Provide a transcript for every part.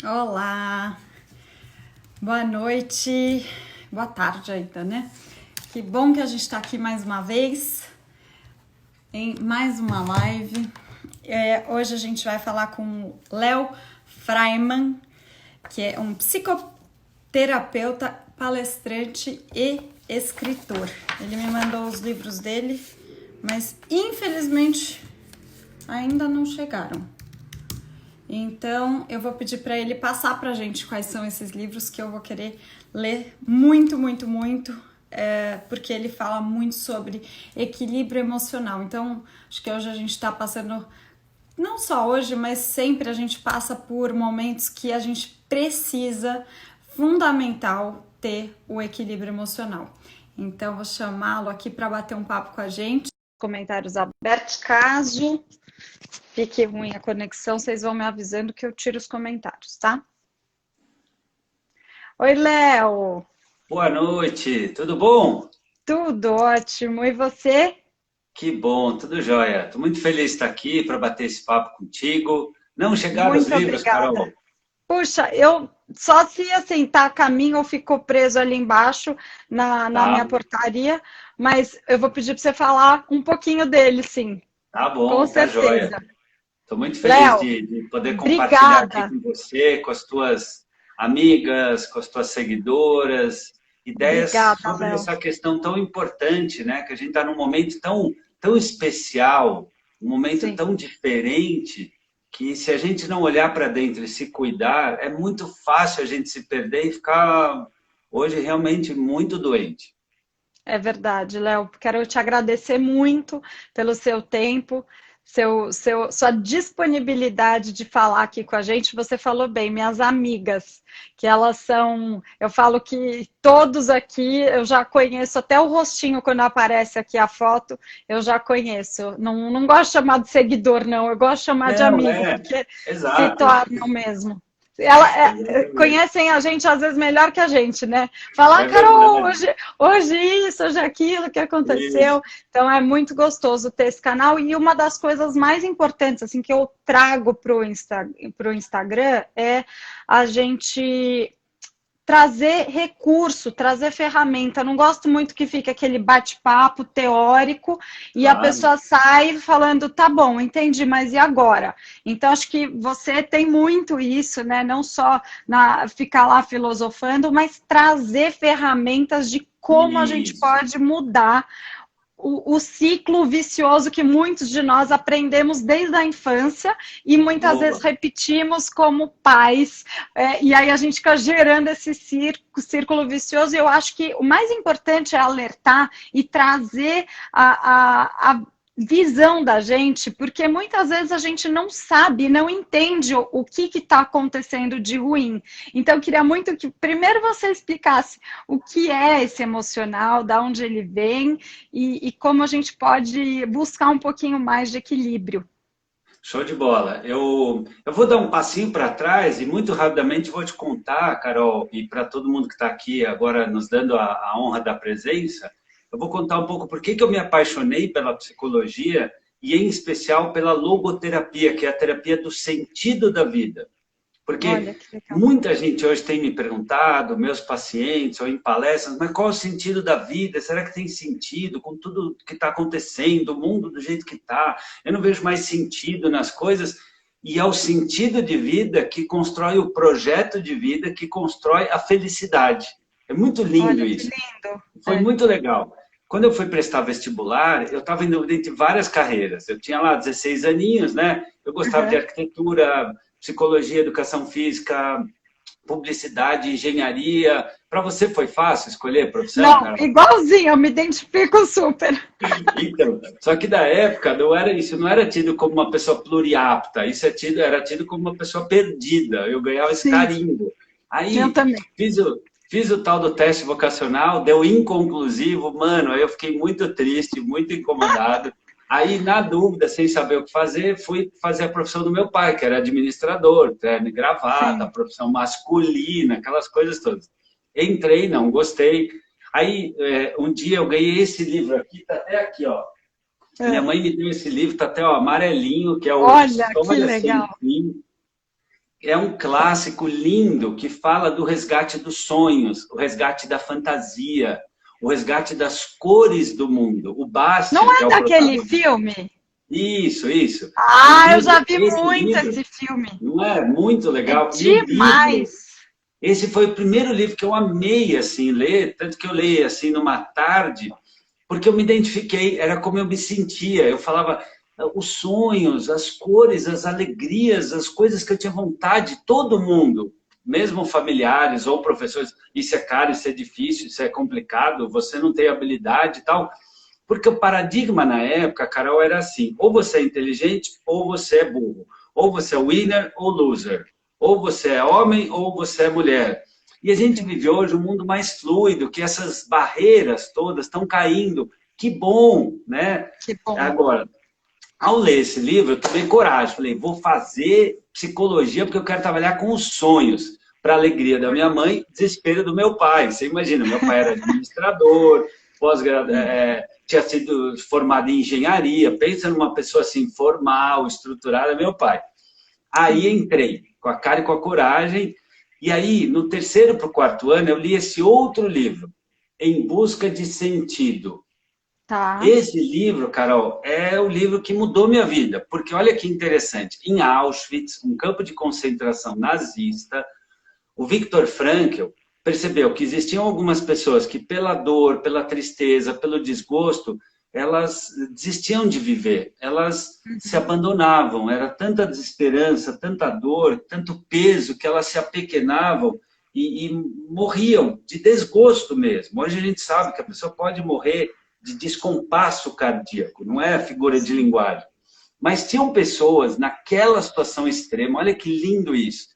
Olá, boa noite, boa tarde ainda, né? Que bom que a gente está aqui mais uma vez, em mais uma live. Hoje a gente vai falar com o Léo Freiman, que é um psicoterapeuta, palestrante e escritor. Ele me mandou os livros dele, mas infelizmente ainda não chegaram. Então, eu vou pedir para ele passar para a gente quais são esses livros que eu vou querer ler muito, porque ele fala muito sobre equilíbrio emocional. Então, acho que hoje a gente está passando, não só hoje, mas sempre a gente passa por momentos que a gente precisa, fundamental, ter o equilíbrio emocional. Então, vou chamá-lo aqui para bater um papo com a gente. Comentários abertos, caso fique ruim a conexão, vocês vão me avisando que eu tiro os comentários, tá? Oi, Léo! Boa noite, tudo bom? Tudo ótimo, e você? Que bom, tudo jóia. Estou muito feliz de estar aqui para bater esse papo contigo. Não chegaram os Muito livros, obrigada. Carol? Puxa, eu só se assim, tá a caminho ou ficou preso ali embaixo na Tá, minha portaria, mas eu vou pedir para você falar um pouquinho dele, sim, tá com bom, tá jóia. certeza. Estou muito feliz Léo, de poder compartilhar aqui obrigada, com você, com as tuas amigas, com as tuas seguidoras, ideias obrigada, sobre Léo. essa questão tão importante, né? Que a gente está num momento tão especial, um momento Sim. tão diferente, que se a gente não olhar para dentro e se cuidar, é muito fácil a gente se perder e ficar hoje realmente muito doente. É verdade, Léo. Quero te agradecer muito pelo seu tempo, sua disponibilidade de falar aqui com a gente. Você falou bem, minhas amigas, que elas são. Eu falo que todos aqui eu já conheço, até o rostinho, quando aparece aqui a foto, eu já conheço. Não, não gosto de chamar de seguidor, não, eu gosto de chamar de Não, amigo, porque se exato, tornam mesmo. Ela, exatamente. conhecem a gente às vezes melhor que a gente, né? Falar, É Carol, verdade. hoje isso, hoje aquilo que aconteceu. Isso. Então é muito gostoso ter esse canal. E uma das coisas mais importantes assim que eu trago para o Instagram é a gente trazer recurso, trazer ferramenta. Eu não gosto muito que fique aquele bate-papo teórico e a Claro. pessoa sai falando, tá bom, entendi, mas e agora? Então, acho que você tem muito isso, né? Não só ficar lá filosofando, mas trazer ferramentas de como a gente Isso. pode mudar o ciclo vicioso que muitos de nós aprendemos desde a infância e muitas vezes Boa. repetimos como pais, e aí a gente fica gerando esse círculo vicioso. E eu acho que o mais importante é alertar e trazer a visão da gente, porque muitas vezes a gente não sabe, não entende o que está acontecendo de ruim. Então, eu queria muito que primeiro você explicasse o que é esse emocional, da onde ele vem e como a gente pode buscar um pouquinho mais de equilíbrio. Show de bola. Eu vou dar um passinho para trás e muito rapidamente vou te contar, Carol, e para todo mundo que está aqui agora nos dando a honra da presença, eu vou contar um pouco por que que eu me apaixonei pela psicologia e, em especial, pela logoterapia, que é a terapia do sentido da vida. Olha Porque que legal. muita gente hoje tem me perguntado, meus pacientes ou em palestras, mas qual é o sentido da vida? Será que tem sentido com tudo que está acontecendo, o mundo do jeito que está? Eu não vejo mais sentido nas coisas. E é o sentido de vida que constrói o projeto de vida, que constrói a felicidade. É muito lindo Olha que isso. lindo. Foi muito legal. Quando eu fui prestar vestibular, eu estava indo entre várias carreiras. Eu tinha lá 16 aninhos, né? Eu gostava de Uhum. arquitetura, psicologia, educação física, publicidade, engenharia. Para você foi fácil escolher a profissão, Não, Carol? igualzinho, eu me identifico super. Então, só que da época não era isso, não era tido como uma pessoa pluriapta, isso era tido como uma pessoa perdida. Eu ganhava esse Sim, carimbo. eu Aí também. fiz o tal do teste vocacional, deu inconclusivo, mano, aí eu fiquei muito triste, muito incomodado. Aí, na dúvida, sem saber o que fazer, fui fazer a profissão do meu pai, que era administrador, terno e gravata, Sim. profissão masculina, aquelas coisas todas. Entrei, não gostei. Aí, um dia eu ganhei esse livro aqui, tá até aqui, ó. Minha É. mãe me deu esse livro, tá até ó, amarelinho, que é o Olha que História Sem legal. Fim. é um clássico lindo que fala do resgate dos sonhos, o resgate da fantasia, o resgate das cores do mundo. O Não Bastian, que é é o daquele protagonista. filme? Isso. O Ah, eu já livro, vi esse muito livro, esse filme. não é muito É legal? E o livro, demais. esse foi o primeiro livro que eu amei, assim, ler, tanto que eu leio, assim, numa tarde, porque eu me identifiquei, era como eu me sentia. Eu falava os sonhos, as cores, as alegrias, as coisas que eu tinha vontade, todo mundo, mesmo familiares ou professores, isso é caro, isso é difícil, isso é complicado, você não tem habilidade e tal. Porque o paradigma na época, Carol, era assim: ou você é inteligente ou você é burro. Ou você é winner ou loser. Ou você é homem ou você é mulher. E a gente Sim, vive hoje um mundo mais fluido, que essas barreiras todas estão caindo. Que bom, né? que bom. Agora, ao ler esse livro, eu tomei coragem. Falei, vou fazer psicologia porque eu quero trabalhar com os sonhos. Para alegria da minha mãe, desespero do meu pai. Você imagina, meu pai era administrador, tinha sido formado em engenharia. Pensa numa pessoa assim, formal, estruturada, meu pai. Aí Sim. entrei, com a cara e com a coragem. E aí, no terceiro para o quarto ano, eu li esse outro livro, Em Busca de Sentido. Tá. Esse livro, Carol, é o livro que mudou minha vida, porque olha que interessante, em Auschwitz, um campo de concentração nazista, o Viktor Frankl percebeu que existiam algumas pessoas que pela dor, pela tristeza, pelo desgosto, elas desistiam de viver, elas se abandonavam, era tanta desesperança, tanta dor, tanto peso que elas se apequenavam e morriam de desgosto mesmo. Hoje a gente sabe que a pessoa pode morrer de descompasso cardíaco, não é figura de linguagem. Mas tinham pessoas naquela situação extrema, olha que lindo isso,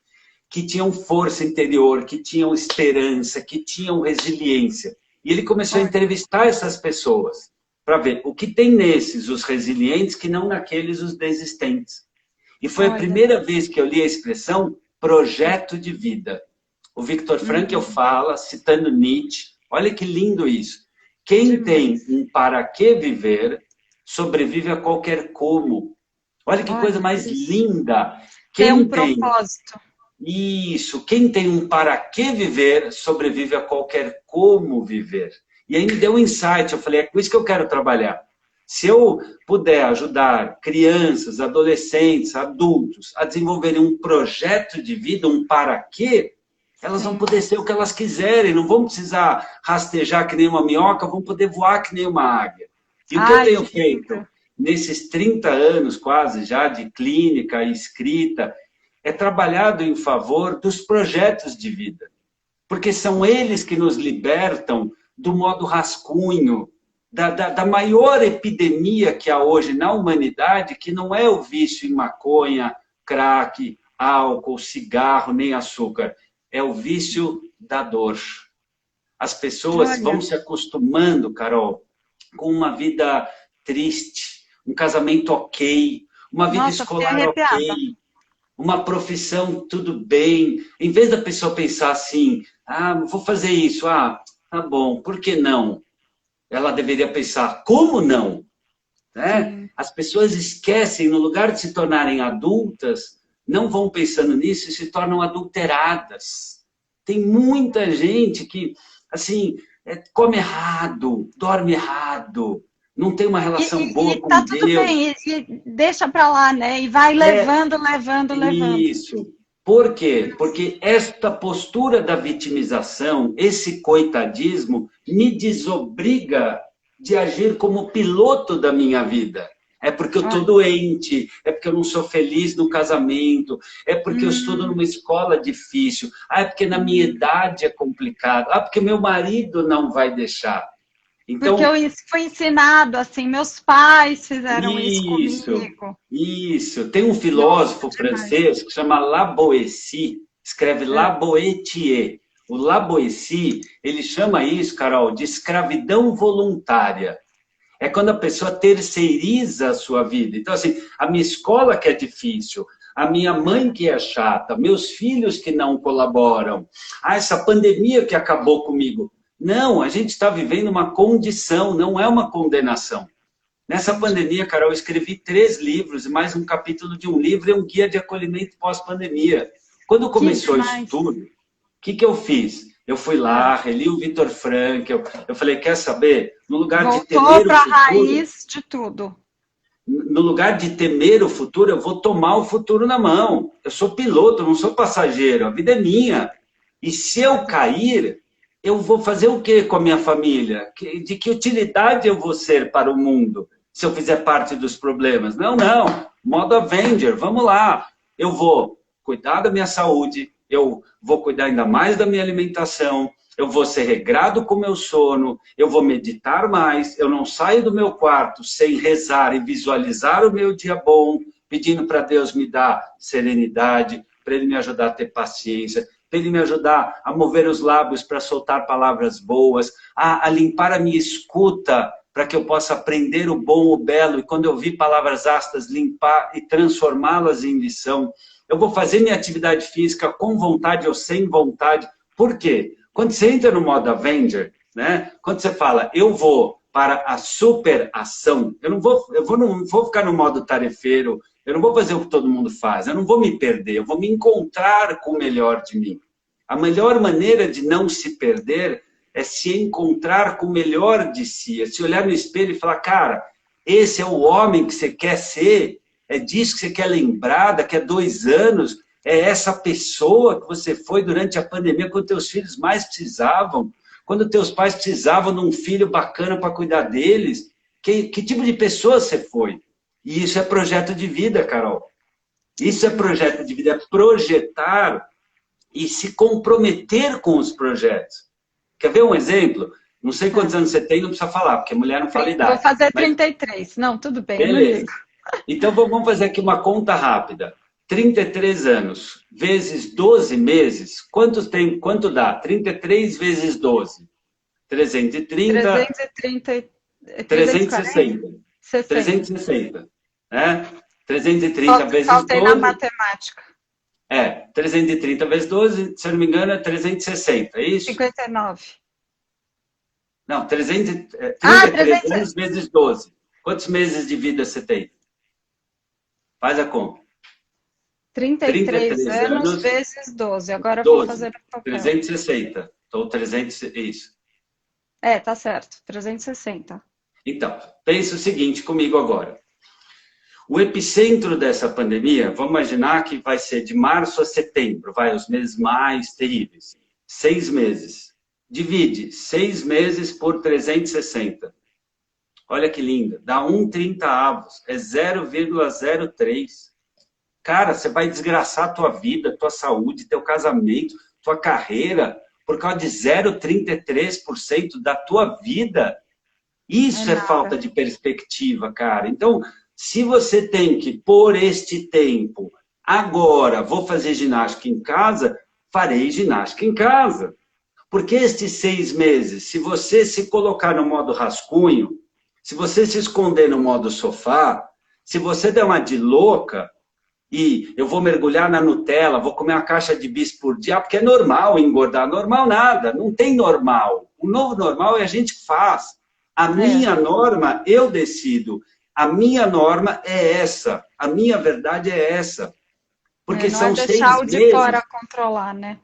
que tinham força interior, que tinham esperança, que tinham resiliência. E ele começou a Olha, entrevistar essas pessoas para ver o que tem nesses, os resilientes, que não naqueles, os desistentes. E foi a olha. primeira vez que eu li a expressão projeto de vida. O Viktor Frankl Uhum. fala, citando Nietzsche, olha que lindo isso. Quem tem Demais. um para que viver, sobrevive a qualquer como. Olha que coisa Olha mais isso. linda. Ter um Quem tem propósito. isso, quem tem um para que viver, sobrevive a qualquer como viver. E aí me deu um insight, eu falei, é com isso que eu quero trabalhar. Se eu puder ajudar crianças, adolescentes, adultos a desenvolverem um projeto de vida, um para quê, elas vão Sim. poder ser o que elas quiserem, não vão precisar rastejar que nem uma minhoca, vão poder voar que nem uma águia. E o que eu Ai, tenho que feito lindo. nesses 30 anos quase já de clínica e escrita, é trabalhado em favor dos projetos de vida, porque são eles que nos libertam do modo rascunho, da maior epidemia que há hoje na humanidade, que não é o vício em maconha, crack, álcool, cigarro, nem açúcar, é o vício da dor. As pessoas vão Olha. se acostumando, Carol, com uma vida triste, um casamento ok, uma vida Nossa, fiquei escolar arrepiada. ok, uma profissão, tudo bem. Em vez da pessoa pensar assim, ah, vou fazer isso, ah, tá bom, por que não? Ela deveria pensar, como não? Né? Sim. As pessoas esquecem, no lugar de se tornarem adultas, não vão pensando nisso e se tornam adulteradas. Tem muita gente que, assim, come errado, dorme errado, não tem uma relação boa E com tá tudo Deus. bem, e deixa pra lá, né? E vai É, levando, levando, levando. isso. Por quê? Porque esta postura da vitimização, esse coitadismo, me desobriga de agir como piloto da minha vida. É porque eu estou Olha. doente, é porque eu não sou feliz no casamento, é porque eu estudo Hum, numa escola difícil, é porque na minha idade é complicado, porque meu marido não vai deixar. porque Então, fui ensinado assim, meus pais fizeram isso isso, comigo. isso. Tem um Nossa, filósofo demais. francês que chama La Boétie, escreve La É. Boétie. O La Boétie, ele chama isso, Carol, de escravidão voluntária. É quando a pessoa terceiriza a sua vida. Então, assim, a minha escola que é difícil, a minha mãe que é chata, meus filhos que não colaboram, essa pandemia que acabou comigo. Não, a gente está vivendo uma condição, não é uma condenação. Nessa Entendi. pandemia, Carol, eu escrevi 3 livros, e mais um capítulo de um livro e um guia de acolhimento pós-pandemia. Quando começou isso demais. tudo, o que eu fiz? Eu fui lá, reli o Viktor Frankl, eu falei, quer saber? No lugar de Voltou temer o para a futuro, raiz de tudo. no lugar de temer o futuro, eu vou tomar o futuro na mão. Eu sou piloto, eu não sou passageiro, a vida é minha. E se eu cair, eu vou fazer o quê com a minha família? De que utilidade eu vou ser para o mundo se eu fizer parte dos problemas? Não, não. Modo Avenger, vamos lá. Eu vou cuidar da minha saúde, eu vou cuidar ainda mais da minha alimentação, eu vou ser regrado com o meu sono, eu vou meditar mais, eu não saio do meu quarto sem rezar e visualizar o meu dia bom, pedindo para Deus me dar serenidade, para Ele me ajudar a ter paciência, para Ele me ajudar a mover os lábios para soltar palavras boas, a limpar a minha escuta, para que eu possa aprender o bom, o belo, e quando eu ouvir palavras ácidas, limpar e transformá-las em lição. Eu vou fazer minha atividade física com vontade ou sem vontade. Por quê? Quando você entra no modo Avenger, né? Quando você fala, eu vou para a superação, eu não vou ficar no modo tarefeiro, eu não vou fazer o que todo mundo faz, eu não vou me perder, eu vou me encontrar com o melhor de mim. A melhor maneira de não se perder é se encontrar com o melhor de si, é se olhar no espelho e falar, cara, esse é o homem que você quer ser, é disso que você quer lembrar daqui a 2 anos, é essa pessoa que você foi durante a pandemia, quando teus filhos mais precisavam, quando teus pais precisavam de um filho bacana para cuidar deles. Que tipo de pessoa você foi? E isso é projeto de vida, Carol. Isso é projeto de vida, é projetar e se comprometer com os projetos. Quer ver um exemplo? Não sei quantos anos você tem, não precisa falar, porque mulher não fala idade. Vou fazer Mas... 33. Não, tudo bem, Beleza. eu não ligo. Então, vamos fazer aqui uma conta rápida. 33 anos vezes 12 meses, quanto dá? 33 vezes 12. 330... 330... 360. 60. 360. Né? 330 vezes Faltei 12... na matemática. 330 vezes 12, se eu não me engano, é 360, é isso? 59. Não, 33 300... anos vezes 12. Quantos meses de vida você tem? Faz a conta. 33 anos vezes 12. Agora eu 12, vou fazer o papel. 360. Então, 300, isso. Tá certo. 360. Então, pense o seguinte comigo agora. O epicentro dessa pandemia, vamos imaginar que vai ser de março a setembro, os meses mais terríveis. 6 meses. Divide 6 meses por 360. Olha que linda. Dá 1/30, é 0,03. Cara, você vai desgraçar a tua vida, tua saúde, teu casamento, tua carreira, por causa de 0,33% da tua vida. Isso é falta de perspectiva, cara. Então, se você tem que, por este tempo, agora vou fazer ginástica em casa, farei ginástica em casa. Porque estes 6 meses, se você se colocar no modo rascunho, se você se esconder no modo sofá, se você der uma de louca, e eu vou mergulhar na Nutella, vou comer uma caixa de bis por dia, porque é normal engordar. Normal nada, não tem normal. O novo normal é a gente que faz. A minha norma, eu decido. A minha norma é essa. A minha verdade é essa. Porque não são é deixar 6 o de meses. fora controlar, né?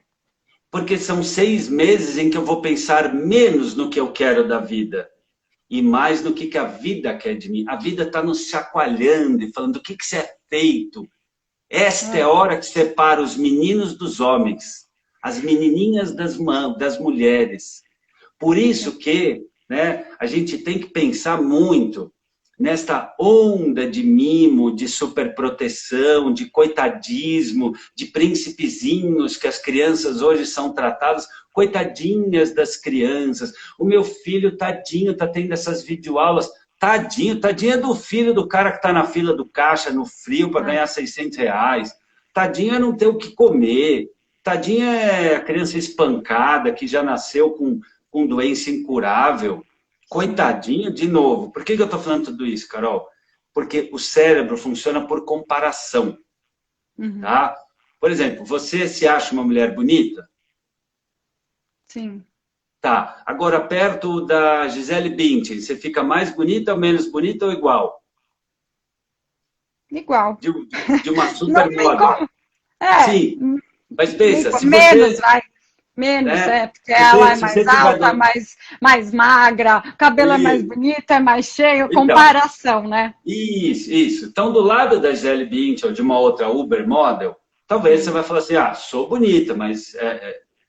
Porque são 6 meses em que eu vou pensar menos no que eu quero da vida e mais no que a vida quer de mim. A vida está nos chacoalhando e falando do que você é feito. Esta é a hora que separa os meninos dos homens, as menininhas das mulheres. Por isso que, né, a gente tem que pensar muito nesta onda de mimo, de superproteção, de coitadismo, de príncipezinhos que as crianças hoje são tratadas, coitadinhas das crianças. O meu filho, tadinho, está tendo essas videoaulas. Tadinho é do filho do cara que está na fila do caixa, no frio, para ganhar R$600. Tadinho é não ter o que comer. Tadinho é a criança espancada, que já nasceu com doença incurável. Coitadinho, de novo. Por que eu estou falando tudo isso, Carol? Porque o cérebro funciona por comparação. Tá? Por exemplo, você se acha uma mulher bonita? Sim. Tá, agora perto da Gisele Bündchen, você fica mais bonita ou menos bonita ou igual? Igual. De uma super moda. Sim. Mas pensa, se Menos, você... vai. Menos, Né, porque ela é mais alta, do... mais magra, o cabelo é mais Isso. bonito, é mais cheio, Então, comparação, né? isso, isso. Então, do lado da Gisele Bündchen ou de uma outra Uber Model, talvez você vai falar assim, ah, sou bonita, mas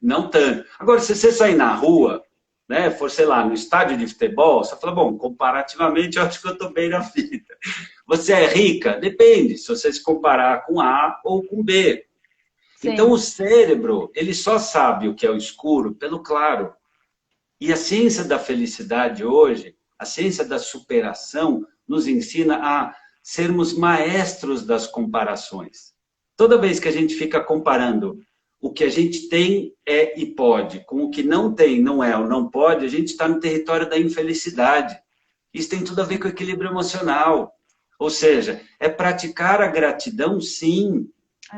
não tanto. Agora, se você sair na rua, né, for, sei lá, no estádio de futebol, você fala, bom, comparativamente, eu acho que eu estou bem na vida. Você é rica? Depende, se você se comparar com A ou com B. Então, Sim. o cérebro, ele só sabe o que é o escuro pelo claro. E a ciência da felicidade hoje, a ciência da superação, nos ensina a sermos maestros das comparações. Toda vez que a gente fica comparando o que a gente tem é e pode com o que não tem, não é ou não pode, a gente está no território da infelicidade. Isso tem tudo a ver com o equilíbrio emocional. Ou seja, é praticar a gratidão, sim.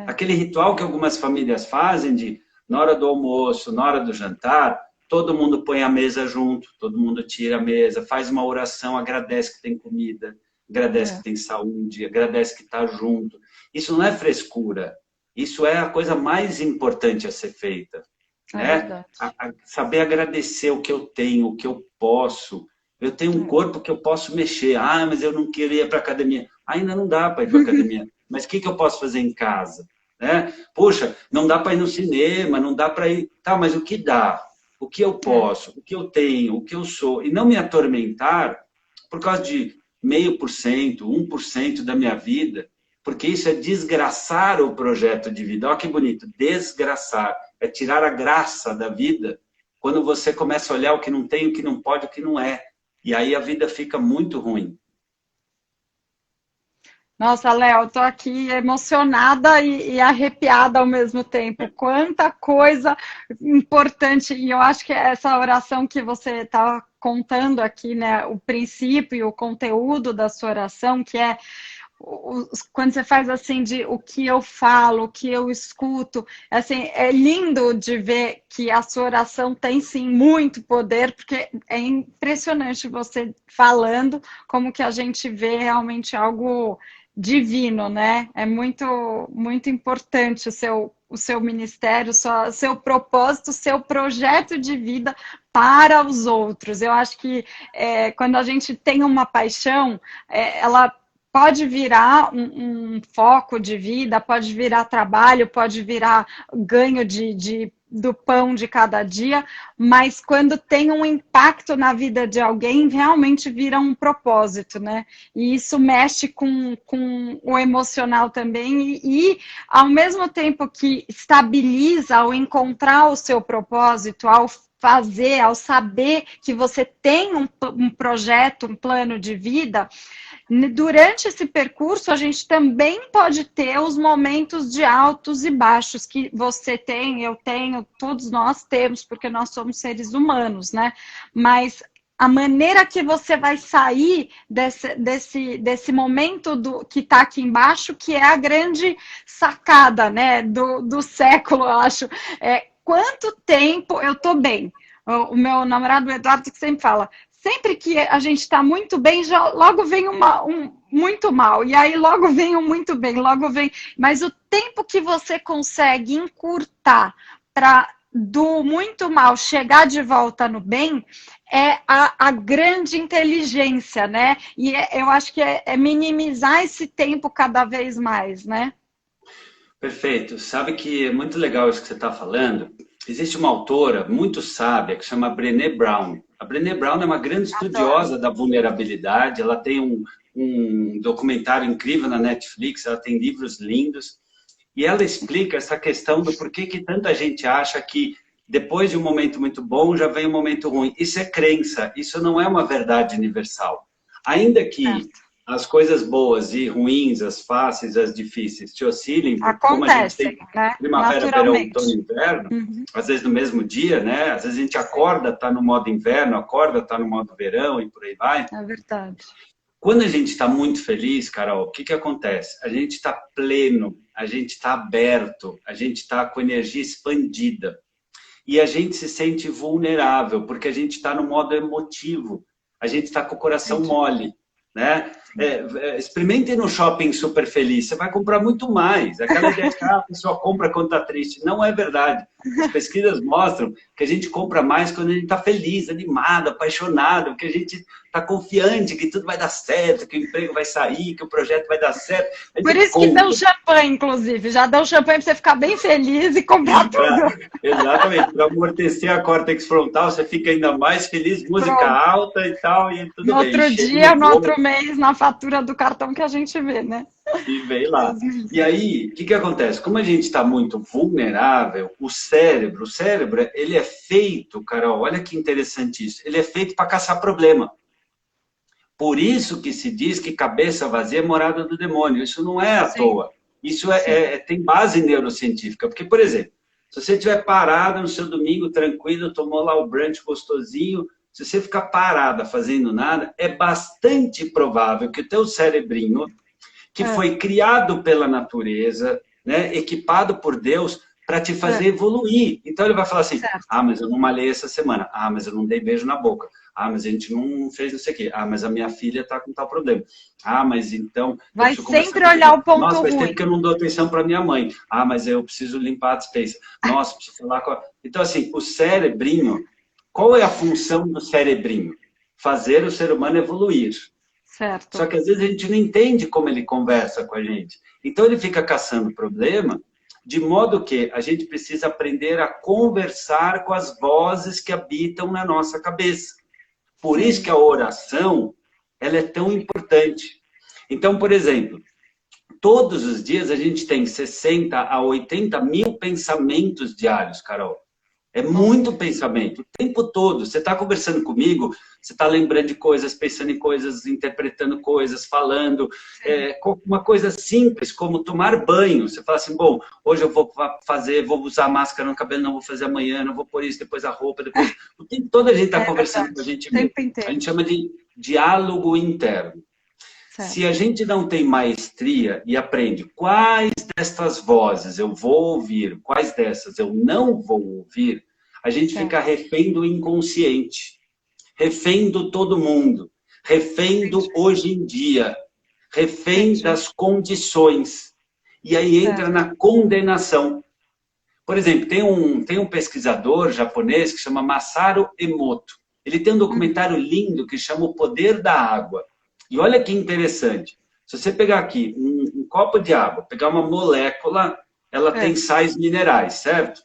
Aquele ritual que algumas famílias fazem de, na hora do almoço, na hora do jantar, todo mundo põe a mesa junto, todo mundo tira a mesa, faz uma oração, agradece que tem comida, agradece que tem saúde, agradece que está junto. Isso não é frescura, isso é a coisa mais importante a ser feita. É Né? verdade. Saber agradecer o que eu tenho, o que eu posso. Eu tenho um corpo que eu posso mexer. Ah, mas eu não queria ir para academia. Ainda não dá para ir para academia. Mas o que eu posso fazer em casa? Né? Poxa, não dá para ir no cinema, não dá para ir... Tá, mas o que dá? O que eu posso? O que eu tenho? O que eu sou? E não me atormentar por causa de 0,5%, 1% da minha vida, porque isso é desgraçar o projeto de vida. Olha que bonito, desgraçar. É tirar a graça da vida quando você começa a olhar o que não tem, o que não pode, o que não é. E aí a vida fica muito ruim. Nossa, Léo, tô aqui emocionada e arrepiada ao mesmo tempo. Quanta coisa importante. E eu acho que essa oração que você está contando aqui, né? O princípio e o conteúdo da sua oração, que é quando você faz assim de o que eu falo, o que eu escuto, assim, é lindo de ver que a sua oração tem sim muito poder, porque é impressionante você falando como que a gente vê realmente algo divino, né? É muito muito importante o seu ministério, o seu propósito, o seu projeto de vida para os outros. Eu acho que quando a gente tem uma paixão, ela pode virar um foco de vida, pode virar trabalho, pode virar ganho do pão de cada dia, mas quando tem um impacto na vida de alguém, realmente vira um propósito, né? E isso mexe com o emocional também, ao mesmo tempo que estabiliza ao encontrar o seu propósito, ao fazer, ao saber que você tem um projeto, um plano de vida, durante esse percurso, a gente também pode ter os momentos de altos e baixos que você tem, eu tenho, todos nós temos, porque nós somos seres humanos, né? Mas a maneira que você vai sair desse momento que está aqui embaixo, que é a grande sacada, né, do século, eu acho. Quanto tempo eu estou bem? O meu namorado, o Eduardo, que sempre fala, sempre que a gente está muito bem, já logo vem um muito mal, e aí logo vem um muito bem, logo vem. Mas o tempo que você consegue encurtar para do muito mal chegar de volta no bem é a grande inteligência, né? E eu acho que é minimizar esse tempo cada vez mais, né? Perfeito. Sabe que é muito legal isso que você está falando. Existe uma autora muito sábia que chama Brené Brown. A Brené Brown é uma grande Adoro. estudiosa da vulnerabilidade. Ela tem um documentário incrível na Netflix, ela tem livros lindos. E ela explica essa questão do porquê que tanta gente acha que depois de um momento muito bom já vem um momento ruim. Isso é crença, isso não é uma verdade universal. Ainda que as coisas boas e ruins, as fáceis, as difíceis, te oscilem, porque como a gente Acontecem, tem né? primavera, verão, outono e Naturalmente. inverno, às vezes no mesmo dia, né? Às vezes a gente acorda, está no modo inverno, acorda, está no modo verão e por aí vai. É verdade. Quando a gente está muito feliz, Carol, o que acontece? A gente está pleno, a gente está aberto, a gente está com energia expandida. E a gente se sente vulnerável, porque a gente está no modo emotivo, a gente está com o coração mole, né? experimente ir no shopping super feliz, você vai comprar muito mais. Aquela ideia de que a pessoa compra quando está triste, não é verdade. As pesquisas mostram que a gente compra mais quando a gente está feliz, animado, apaixonado, porque a gente está confiante que tudo vai dar certo, que o emprego vai sair, que o projeto vai dar certo. Por isso que dão champanhe, inclusive. Já dão champanhe para você ficar bem feliz e comprar tudo. Exatamente. Para amortecer a córtex frontal, você fica ainda mais feliz, música alta e tal, e tudo no bem. Outro dia, no outro mês, na fatura do cartão que a gente vê, né? E vem lá. E aí, o que acontece? Como a gente está muito vulnerável, o cérebro, ele é feito, Carol, olha que interessante isso, ele é feito para caçar problema. Por isso que se diz que cabeça vazia é morada do demônio. Isso não é à toa. Isso tem base neurocientífica. Porque, por exemplo, se você estiver parado no seu domingo, tranquilo, tomou lá o brunch gostosinho, se você ficar parada fazendo nada, é bastante provável que o teu cerebrinho, que foi criado pela natureza, né, equipado por Deus, para te fazer evoluir. Então ele vai falar assim, mas eu não malhei essa semana. Mas eu não dei beijo na boca. Mas a gente não fez não sei o quê. Mas a minha filha está com tal problema. Mas então... Vai sempre olhar o ponto Nossa, ruim. faz tempo que eu não dou atenção para minha mãe. Mas eu preciso limpar a despensa. Nossa, preciso falar com a... Então, assim, o cerebrinho... Qual é a função do cerebrinho? Fazer o ser humano evoluir. Certo. Só que às vezes a gente não entende como ele conversa com a gente. Então ele fica caçando problema, de modo que a gente precisa aprender a conversar com as vozes que habitam na nossa cabeça. Por isso que a oração, ela é tão importante. Então, por exemplo, todos os dias a gente tem 60 a 80 mil pensamentos diários, Carol. É muito pensamento, o tempo todo. Você está conversando comigo, você está lembrando de coisas, pensando em coisas, interpretando coisas, falando. Uma coisa simples, como tomar banho. Você fala assim, bom, hoje eu vou usar máscara no cabelo, não vou fazer amanhã, não vou pôr isso, depois a roupa, depois... O tempo todo a gente está conversando com a gente mesmo. A gente chama de diálogo interno. Certo. Se a gente não tem maestria e aprende quais destas vozes eu vou ouvir, quais dessas eu não vou ouvir, a gente fica refém do inconsciente, refém do todo mundo, refém do hoje em dia, refém das condições. E aí entra na condenação. Por exemplo, tem um pesquisador japonês que chama Masaru Emoto. Ele tem um documentário lindo que chama O Poder da Água. E olha que interessante. Se você pegar aqui um copo de água, pegar uma molécula, ela tem sais minerais, certo?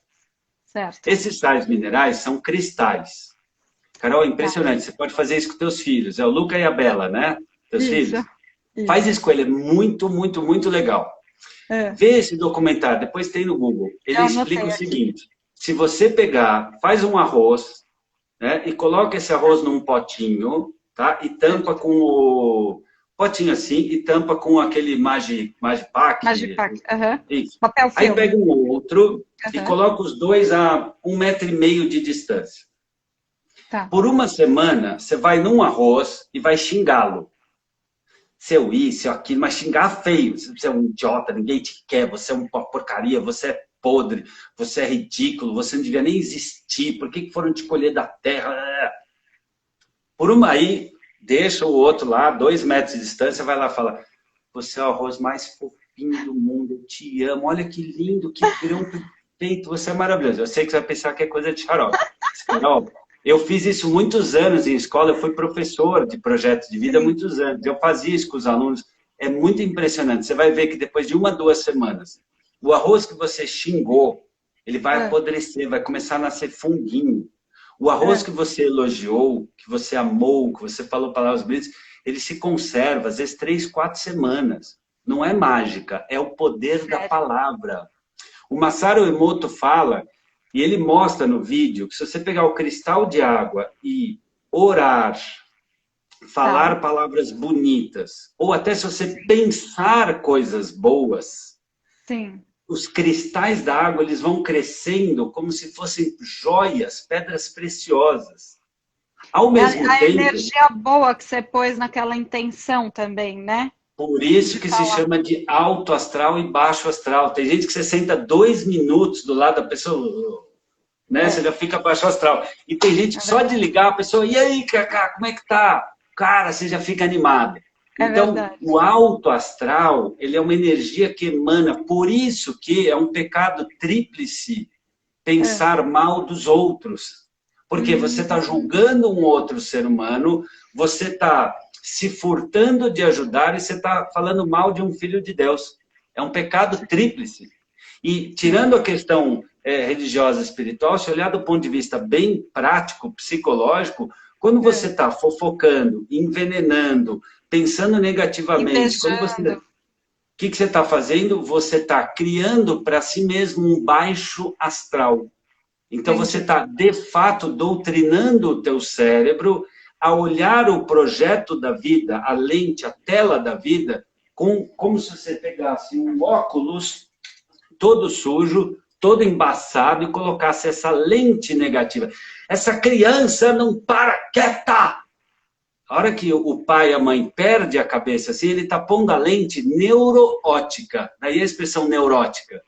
Certo. Esses sais minerais são cristais. Carol, é impressionante. Você pode fazer isso com teus filhos. É o Luca e a Bela, né? Teus filhos. Isso. Faz isso com ele. É muito, muito, muito legal. Vê esse documentário. Depois tem no Google. Ele explica o seguinte. Se você pegar, faz um arroz, né? E coloca esse arroz num potinho... Tá? E tampa com o potinho assim, e tampa com aquele Magipack. Magipack, Isso. Papel filme. Aí pega um outro e coloca os dois a 1,5 metro de distância. Tá. Por uma semana, você vai num arroz e vai xingá-lo. Seu isso, seu aquilo, mas xingar feio. Você é um idiota, ninguém te quer, você é uma porcaria, você é podre, você é ridículo, você não devia nem existir, por que foram te colher da terra? Por uma aí, deixa o outro lá, 2 metros de distância, vai lá e fala, você é o arroz mais fofinho do mundo, eu te amo, olha que lindo, que grão perfeito, você é maravilhoso. Eu sei que você vai pensar que é coisa de xarope. Carol, eu fiz isso muitos anos em escola, eu fui professor de projetos de vida há muitos anos, eu fazia isso com os alunos, é muito impressionante. Você vai ver que depois de 1 a 2 semanas, o arroz que você xingou, ele vai apodrecer, vai começar a nascer funguinho. O arroz que você elogiou, que você amou, que você falou palavras bonitas, ele se conserva, às vezes, 3, 4 semanas. Não é mágica, é o poder da palavra. O Masaru Emoto fala, e ele mostra no vídeo, que se você pegar o cristal de água e orar, falar palavras bonitas, ou até se você pensar coisas boas, Sim. Os cristais da água, eles vão crescendo como se fossem joias, pedras preciosas. Ao mesmo tempo... A energia boa que você pôs naquela intenção também, né? Por isso que se chama de alto astral e baixo astral. Tem gente que você senta 2 minutos do lado da pessoa, né? Você já fica baixo astral. E tem gente que só de ligar a pessoa, e aí, Cacá, como é que tá? Cara, você já fica animado. É Então, verdade. o alto astral, ele é uma energia que emana, por isso que é um pecado tríplice É. pensar mal dos outros. Porque você está Hum, julgando um outro ser humano, você está se furtando de ajudar e você está falando mal de um filho de Deus. É um pecado tríplice. E sim. tirando a questão religiosa espiritual, se olhar do ponto de vista bem prático, psicológico, quando você É. está fofocando, envenenando, pensando negativamente, quando você Invejando. que você está fazendo? Você está criando para si mesmo um baixo astral. Então, você Entendi. está, de fato, doutrinando o teu cérebro a olhar o projeto da vida, a lente, a tela da vida, como se você pegasse um óculos todo sujo, todo embaçado e colocasse essa lente negativa. Essa criança não para quieta! A hora que o pai e a mãe perdem a cabeça, assim, ele está pondo a lente neuroótica, daí a expressão neurótica.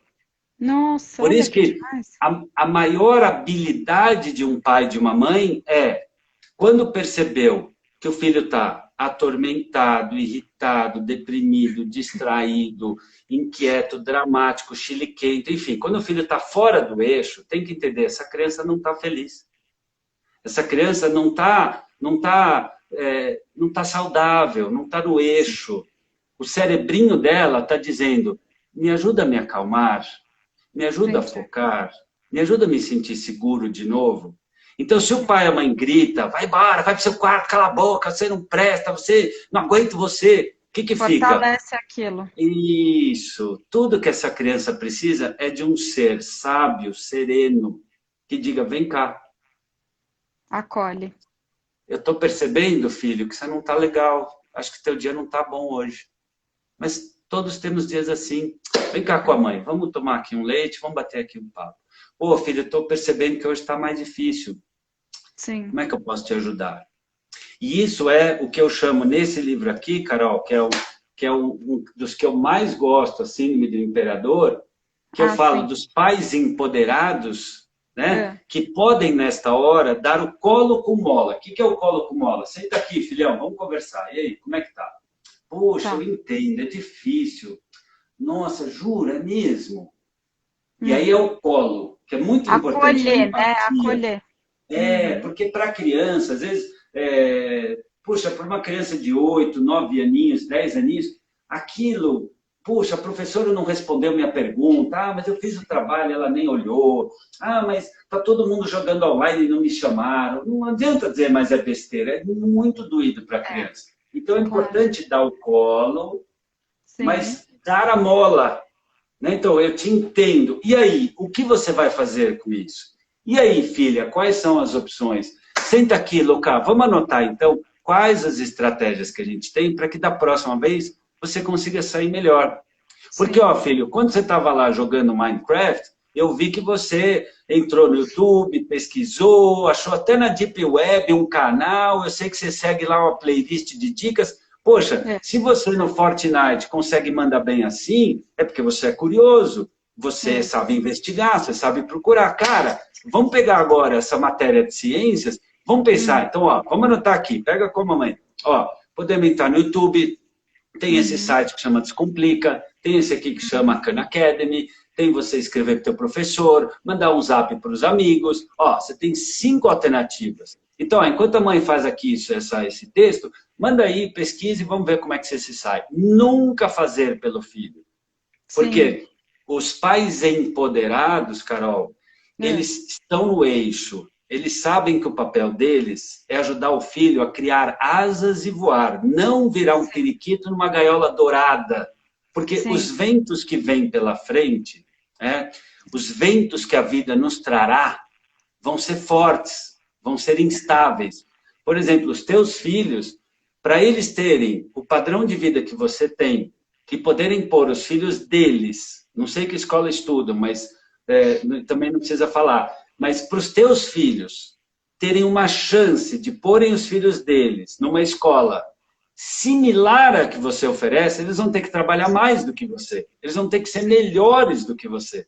Nossa, Por olha isso que que demais. a maior habilidade de um pai e de uma mãe é, quando percebeu que o filho está atormentado, irritado, deprimido, distraído, inquieto, dramático, chiliquento, enfim, quando o filho está fora do eixo, tem que entender, essa criança não está feliz. Essa criança não tá saudável, não está no eixo. O cerebrinho dela está dizendo, me ajuda a me acalmar, me ajuda a Entendi. focar, me ajuda a me sentir seguro de novo. Então, se o pai e a mãe grita, vai embora, vai para o seu quarto, cala a boca, você não presta, você não aguento você, o que fica? Fortalece aquilo. Isso, tudo que essa criança precisa é de um ser sábio, sereno, que diga, vem cá, Acolhe. eu estou percebendo, filho, que você não está legal, acho que teu dia não está bom hoje. Mas todos temos dias assim. Vem cá com a mãe, vamos tomar aqui um leite, vamos bater aqui um papo. Ô, filho, eu estou percebendo que hoje está mais difícil. Sim. Como é que eu posso te ajudar? E isso é o que eu chamo nesse livro aqui, Carol, que é um dos que eu mais gosto, a Síndrome do Imperador, que eu Ah, falo sim. dos pais empoderados, né? É. Que podem, nesta hora, dar o colo com mola. O que é o colo com mola? Senta aqui, filhão, vamos conversar. E aí, como é que tá? Poxa, eu Tá. entendo, é difícil. Nossa, jura, é mesmo? E aí Hum. é o colo, que é muito importante a Acolher, né? empatia. Acolher. É, Uhum. porque para criança, às vezes, puxa, para uma criança de 8, 9 aninhos, 10 aninhos, aquilo, puxa, a professora não respondeu minha pergunta, mas eu fiz o trabalho, ela nem olhou, mas está todo mundo jogando online e não me chamaram. Não adianta dizer, mas é besteira, é muito doído para a É, criança. Então é claro. importante dar o colo, Sim. mas dar a mola, né? Então, eu te entendo. E aí, o que você vai fazer com isso? E aí, filha, quais são as opções? Senta aqui, Luca, vamos anotar então quais as estratégias que a gente tem para que da próxima vez você consiga sair melhor. Porque, Sim. ó, filho, quando você estava lá jogando Minecraft, eu vi que você entrou no YouTube, pesquisou, achou até na Deep Web um canal, eu sei que você segue lá uma playlist de dicas. Poxa, É. se você no Fortnite consegue mandar bem assim, é porque você é curioso, você É. sabe investigar, você sabe procurar. Cara, vamos pegar agora essa matéria de ciências, vamos pensar. Uhum. Então, ó, vamos anotar aqui, pega com a mamãe. Ó, podemos entrar no YouTube, tem esse Uhum. site que chama Descomplica, tem esse aqui que chama Khan Academy, tem você escrever para o teu professor, mandar um zap para os amigos. Ó, você tem 5 alternativas. Então, ó, enquanto a mãe faz aqui esse texto, manda aí, pesquise e vamos ver como é que você se sai. Nunca fazer pelo filho. Sim. Porque os pais empoderados, Carol, É. eles estão no eixo. Eles sabem que o papel deles é ajudar o filho a criar asas e voar, não virar um periquito numa gaiola dourada. Porque os Sim. ventos que vêm pela frente, os ventos que a vida nos trará, vão ser fortes, vão ser instáveis. Por exemplo, os teus filhos, para eles terem o padrão de vida que você tem, que poderem pôr os filhos deles, não sei que escola estudam, mas também não precisa falar, mas para os teus filhos terem uma chance de porem os filhos deles numa escola similar à que você oferece, eles vão ter que trabalhar mais do que você, eles vão ter que ser melhores do que você.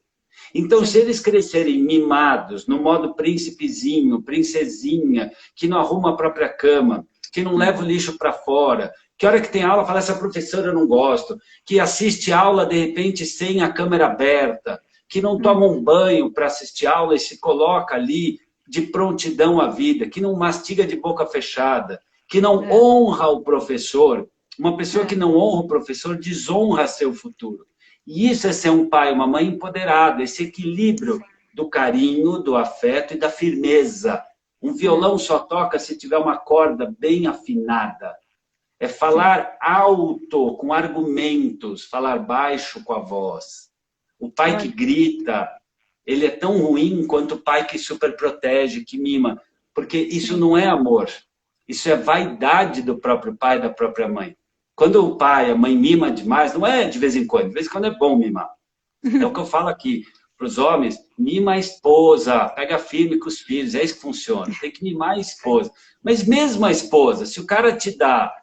Então, se Sim. eles crescerem mimados, no modo príncipezinho, princesinha, que não arruma a própria cama, que não leva o lixo para fora, Que hora que tem aula, fala, essa professora eu não gosto. Que assiste aula, de repente, sem a câmera aberta. Que não toma um banho para assistir aula e se coloca ali de prontidão à vida. Que não mastiga de boca fechada. Que não honra o professor. Uma pessoa que não honra o professor desonra seu futuro. E isso é ser um pai, uma mãe empoderada. Esse equilíbrio do carinho, do afeto e da firmeza. Um violão só toca se tiver uma corda bem afinada. É falar alto, com argumentos, falar baixo com a voz. O pai que grita, ele é tão ruim quanto o pai que superprotege, que mima. Porque isso não é amor. Isso é vaidade do próprio pai, da própria mãe. Quando o pai, a mãe mima demais, não é de vez em quando é bom mimar. É o que eu falo aqui para os homens, mima a esposa, pega firme com os filhos, é isso que funciona. Tem que mimar a esposa. Mas mesmo a esposa, se o cara te dá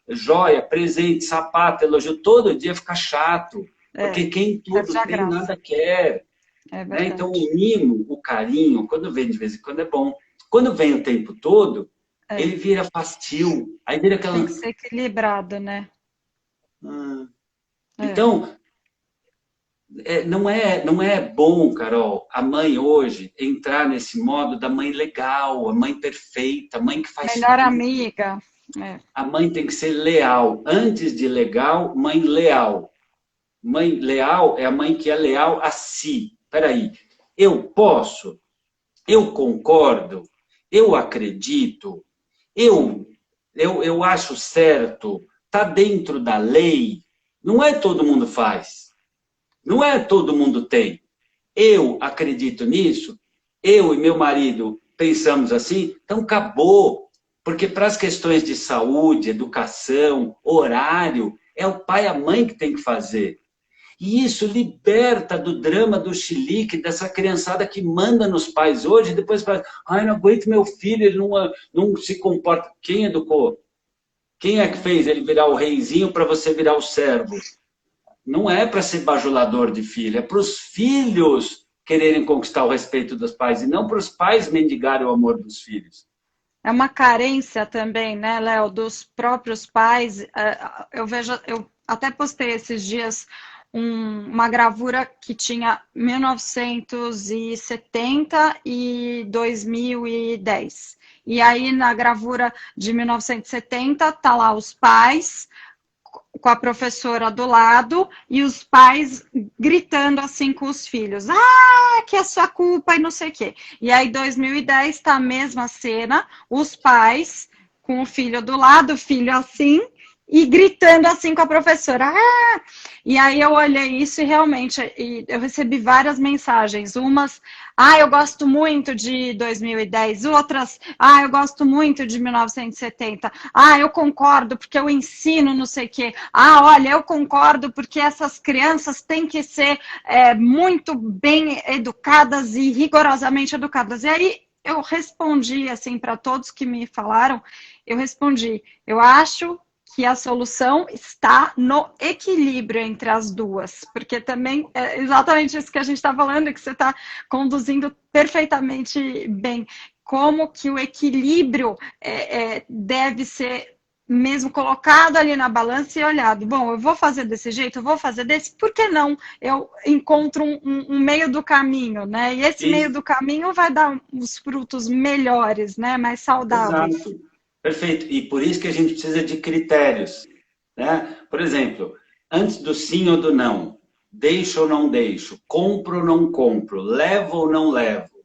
joia, presente, sapato, elogio todo dia, fica chato. Porque quem tudo tem, nada quer. Né? Então, o mimo, o carinho, quando vem de vez em quando é bom. Quando vem o tempo todo, ele vira fastio. Aí vira aquela... Tem que ser equilibrado, né? Então, não é bom, Carol, a mãe hoje entrar nesse modo da mãe legal, a mãe perfeita, a mãe que faz melhor tudo. Amiga. A mãe tem que ser leal. Antes de legal, mãe leal. Mãe leal é a mãe que é leal a si. Peraí, eu posso, eu concordo, eu acredito, eu acho certo, está dentro da lei. Não é todo mundo faz. Não é todo mundo tem. Eu acredito nisso, eu e meu marido pensamos assim, então acabou. Porque para as questões de saúde, educação, horário, é o pai e a mãe que tem que fazer. E isso liberta do drama do chilique, dessa criançada que manda nos pais hoje, e depois fala, ai, não aguento meu filho, ele não se comporta. Quem educou? Quem é que fez ele virar o reizinho para você virar o servo? Não é para ser bajulador de filho, é para os filhos quererem conquistar o respeito dos pais, e não para os pais mendigarem o amor dos filhos. É uma carência também, né, Léo, dos próprios pais. Eu até postei esses dias uma gravura que tinha 1970 e 2010. E aí, na gravura de 1970, tá lá os pais com a professora do lado e os pais gritando assim com os filhos. Ah, que é sua culpa e não sei o quê. E aí, 2010, tá a mesma cena, os pais com o filho do lado, o filho assim, e gritando assim com a professora. Ah! E aí eu olhei isso e realmente eu recebi várias mensagens. Umas, eu gosto muito de 2010. Outras, eu gosto muito de 1970. Eu concordo porque eu ensino não sei o quê. Olha, eu concordo porque essas crianças têm que ser muito bem educadas e rigorosamente educadas. E aí eu respondi assim para todos que me falaram, eu respondi, eu acho que a solução está no equilíbrio entre as duas, porque também é exatamente isso que a gente está falando, que você está conduzindo perfeitamente bem. Como que o equilíbrio deve ser mesmo colocado ali na balança e olhado. Bom, eu vou fazer desse jeito, eu vou fazer desse, por que não? Eu encontro um meio do caminho, né? E esse meio do caminho vai dar os frutos melhores, né? Mais saudáveis. Exato. Perfeito. E por isso que a gente precisa de critérios. Né? Por exemplo, antes do sim ou do não, deixo ou não deixo, compro ou não compro, levo ou não levo,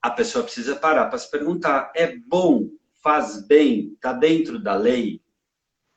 a pessoa precisa parar para se perguntar, é bom, faz bem, está dentro da lei?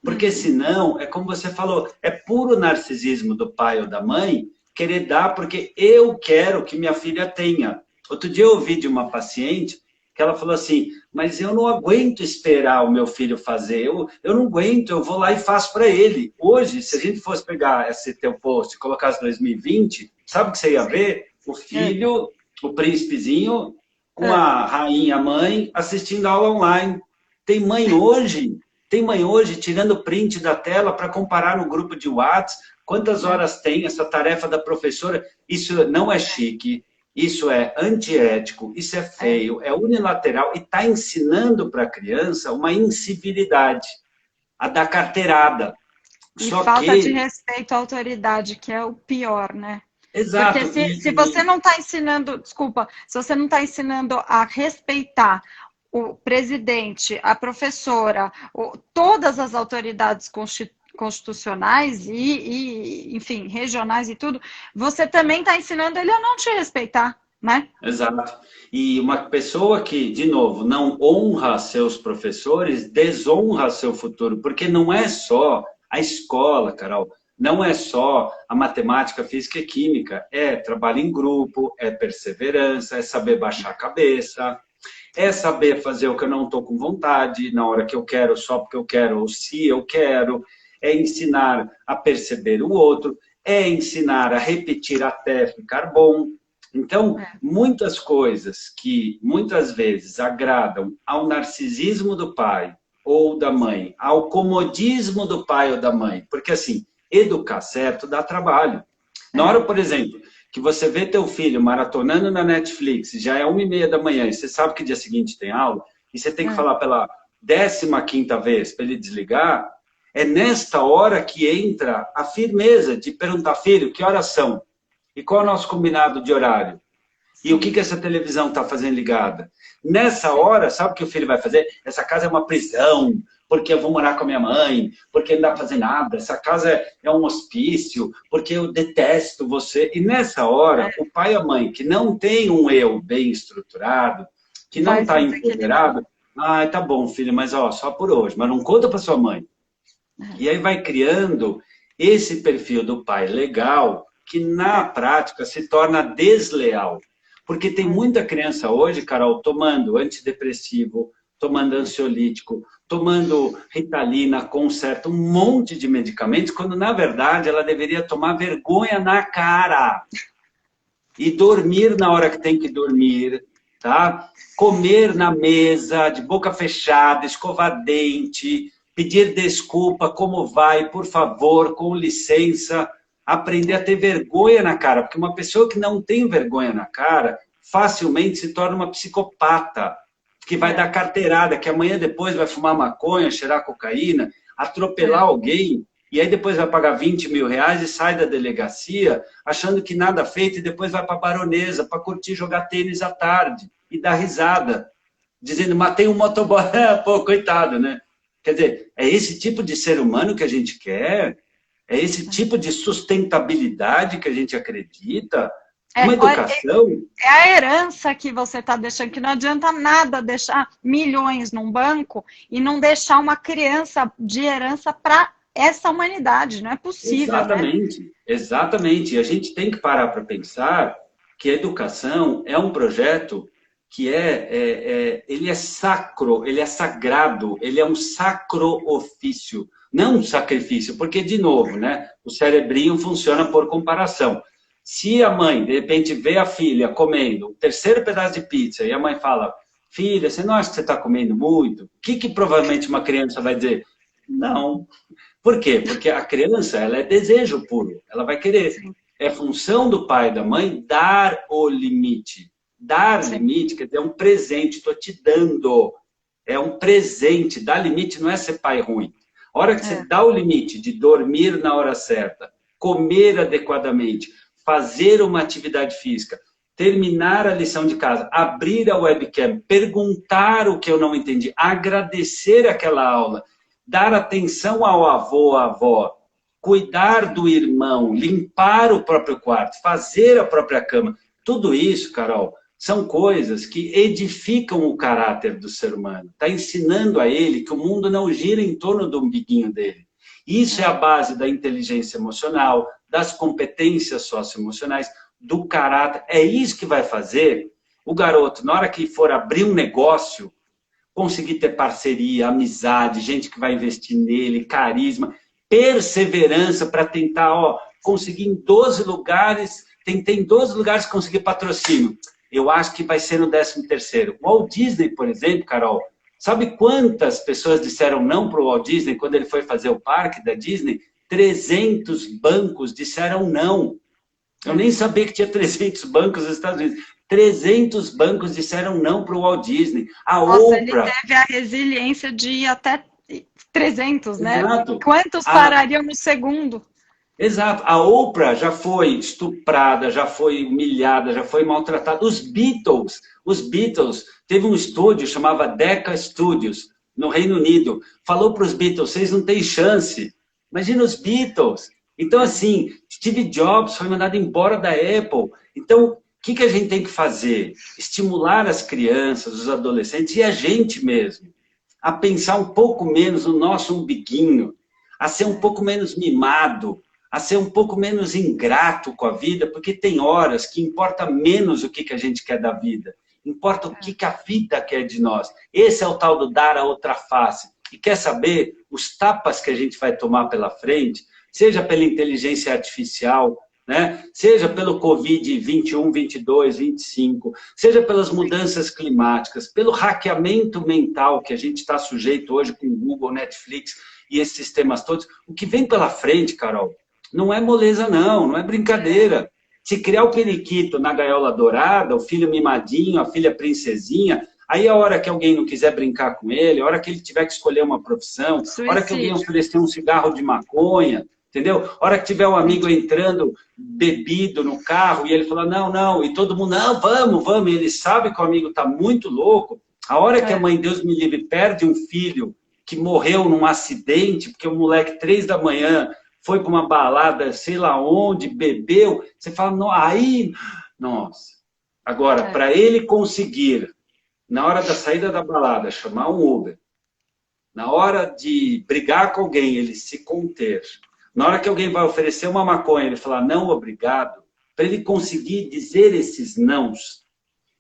Porque senão, é como você falou, é puro narcisismo do pai ou da mãe querer dar porque eu quero que minha filha tenha. Outro dia eu ouvi de uma paciente que ela falou assim, mas eu não aguento esperar o meu filho fazer, eu não aguento, eu vou lá e faço para ele. Hoje, se a gente fosse pegar esse teu post e colocasse 2020, sabe o que você ia ver? O filho, o príncipezinho, com a rainha mãe, assistindo aula online. Tem mãe hoje tirando print da tela para comparar no grupo de WhatsApp, quantas horas tem essa tarefa da professora. Isso não é chique, isso é antiético, isso é feio, é unilateral e está ensinando para a criança uma incivilidade. a dar carteirada. E Só falta que... de respeito à autoridade, que é o pior, né? Exato. Porque se você não está ensinando, desculpa, se você não está ensinando a respeitar o presidente, a professora, todas as autoridades constitucionais enfim, regionais e tudo, você também está ensinando ele a não te respeitar, né? Exato. E uma pessoa que, de novo, não honra seus professores, desonra seu futuro, porque não é só a escola, Carol, não é só a matemática, física e química, é trabalho em grupo, é perseverança, é saber baixar a cabeça, é saber fazer o que eu não estou com vontade, na hora que eu quero, só porque eu quero, ou se eu quero, é ensinar a perceber o outro, é ensinar a repetir até ficar bom. Então, muitas coisas que muitas vezes agradam ao narcisismo do pai ou da mãe, ao comodismo do pai ou da mãe, porque assim, educar certo dá trabalho. Na hora, por exemplo, que você vê teu filho maratonando na Netflix, já é 1h30 da manhã, e você sabe que dia seguinte tem aula, e você tem que falar pela 15ª vez para ele desligar, é nesta hora que entra a firmeza de perguntar, filho, que horas são? E qual é o nosso combinado de horário? E o que essa televisão está fazendo ligada? Nessa hora, sabe o que o filho vai fazer? Essa casa é uma prisão, porque eu vou morar com a minha mãe, porque não dá para fazer nada, essa casa é um hospício, porque eu detesto você. E nessa hora, o pai e a mãe, que não tem um eu bem estruturado, que não está empoderado, tá bom, filho, mas ó, só por hoje, mas não conta para sua mãe. E aí vai criando esse perfil do pai legal, que na prática se torna desleal. Porque tem muita criança hoje, Carol, tomando antidepressivo, tomando ansiolítico, tomando Ritalina, Concerta, um monte de medicamentos, quando na verdade ela deveria tomar vergonha na cara. E dormir na hora que tem que dormir, tá? Comer na mesa, de boca fechada, escovar dente, pedir desculpa, como vai, por favor, com licença, aprender a ter vergonha na cara, porque uma pessoa que não tem vergonha na cara, facilmente se torna uma psicopata, que vai dar carteirada, que amanhã depois vai fumar maconha, cheirar cocaína, atropelar alguém, e aí depois vai pagar 20 mil reais e sai da delegacia, achando que nada feito, e depois vai para a Baronesa, para curtir jogar tênis à tarde, e dar risada, dizendo, matei um motoboy, pô, coitado, né? Quer dizer, é esse tipo de ser humano que a gente quer? É esse tipo de sustentabilidade que a gente acredita? Uma educação... É a herança que você está deixando, que não adianta nada deixar milhões num banco e não deixar uma criança de herança para essa humanidade. Não é possível, exatamente, né? Exatamente. E a gente tem que parar para pensar que a educação é um projeto que ele é sacro, ele é sagrado, ele é um sacro ofício, não um sacrifício, porque, de novo, né, o cerebrinho funciona por comparação. Se a mãe, de repente, vê a filha comendo o terceiro pedaço de pizza e a mãe fala, filha, você não acha que você está comendo muito? O que provavelmente uma criança vai dizer? Não. Por quê? Porque a criança, ela é desejo puro, ela vai querer. Sim. É função do pai e da mãe dar o limite. Dar limite, quer dizer, é um presente, estou te dando. É um presente. Dar limite não é ser pai ruim. A hora que você dá o limite de dormir na hora certa, comer adequadamente, fazer uma atividade física, terminar a lição de casa, abrir a webcam, perguntar o que eu não entendi, agradecer aquela aula, dar atenção ao avô, à avó, cuidar do irmão, limpar o próprio quarto, fazer a própria cama. Tudo isso, Carol, são coisas que edificam o caráter do ser humano. Está ensinando a ele que o mundo não gira em torno do umbiguinho dele. Isso é a base da inteligência emocional, das competências socioemocionais, do caráter. É isso que vai fazer o garoto, na hora que for abrir um negócio, conseguir ter parceria, amizade, gente que vai investir nele, carisma, perseverança para tentar conseguir em 12 lugares, tentei em 12 lugares conseguir patrocínio. Eu acho que vai ser no 13º. O Walt Disney, por exemplo, Carol, sabe quantas pessoas disseram não para o Walt Disney quando ele foi fazer o parque da Disney? 300 bancos disseram não. Eu nem sabia que tinha 300 bancos nos Estados Unidos. 300 bancos disseram não para o Walt Disney. A Oprah... Ele teve a resiliência de ir até 300, né? Exato. Quantos parariam no segundo? Exato. A Oprah já foi estuprada, já foi humilhada, já foi maltratada. Os Beatles, teve um estúdio chamava Decca Studios, no Reino Unido. Falou para os Beatles, vocês não têm chance. Imagina os Beatles. Então, assim, Steve Jobs foi mandado embora da Apple. Então, o que a gente tem que fazer? Estimular as crianças, os adolescentes e a gente mesmo a pensar um pouco menos no nosso umbiguinho, a ser um pouco menos mimado, a ser um pouco menos ingrato com a vida, porque tem horas que importa menos o que a gente quer da vida, importa o que a vida quer de nós. Esse é o tal do dar a outra face. E quer saber os tapas que a gente vai tomar pela frente, seja pela inteligência artificial, né? Seja pelo Covid 21, 22, 25, seja pelas mudanças climáticas, pelo hackeamento mental que a gente está sujeito hoje com o Google, Netflix e esses sistemas todos. O que vem pela frente, Carol, não é moleza não é brincadeira. Se criar o periquito na gaiola dourada, o filho mimadinho, a filha princesinha, aí a hora que alguém não quiser brincar com ele, a hora que ele tiver que escolher uma profissão, a hora que alguém oferecer um cigarro de maconha, entendeu? A hora que tiver um amigo entrando bebido no carro e ele falar, não, e todo mundo, não, vamos, e ele sabe que o amigo está muito louco, a hora que a mãe, Deus me livre, perde um filho que morreu num acidente, porque o moleque, 3 da manhã, foi para uma balada, sei lá onde, bebeu, você fala, não, aí, nossa. Agora, para ele conseguir, na hora da saída da balada, chamar um Uber, na hora de brigar com alguém, ele se conter, na hora que alguém vai oferecer uma maconha, ele falar não, obrigado, para ele conseguir dizer esses nãos,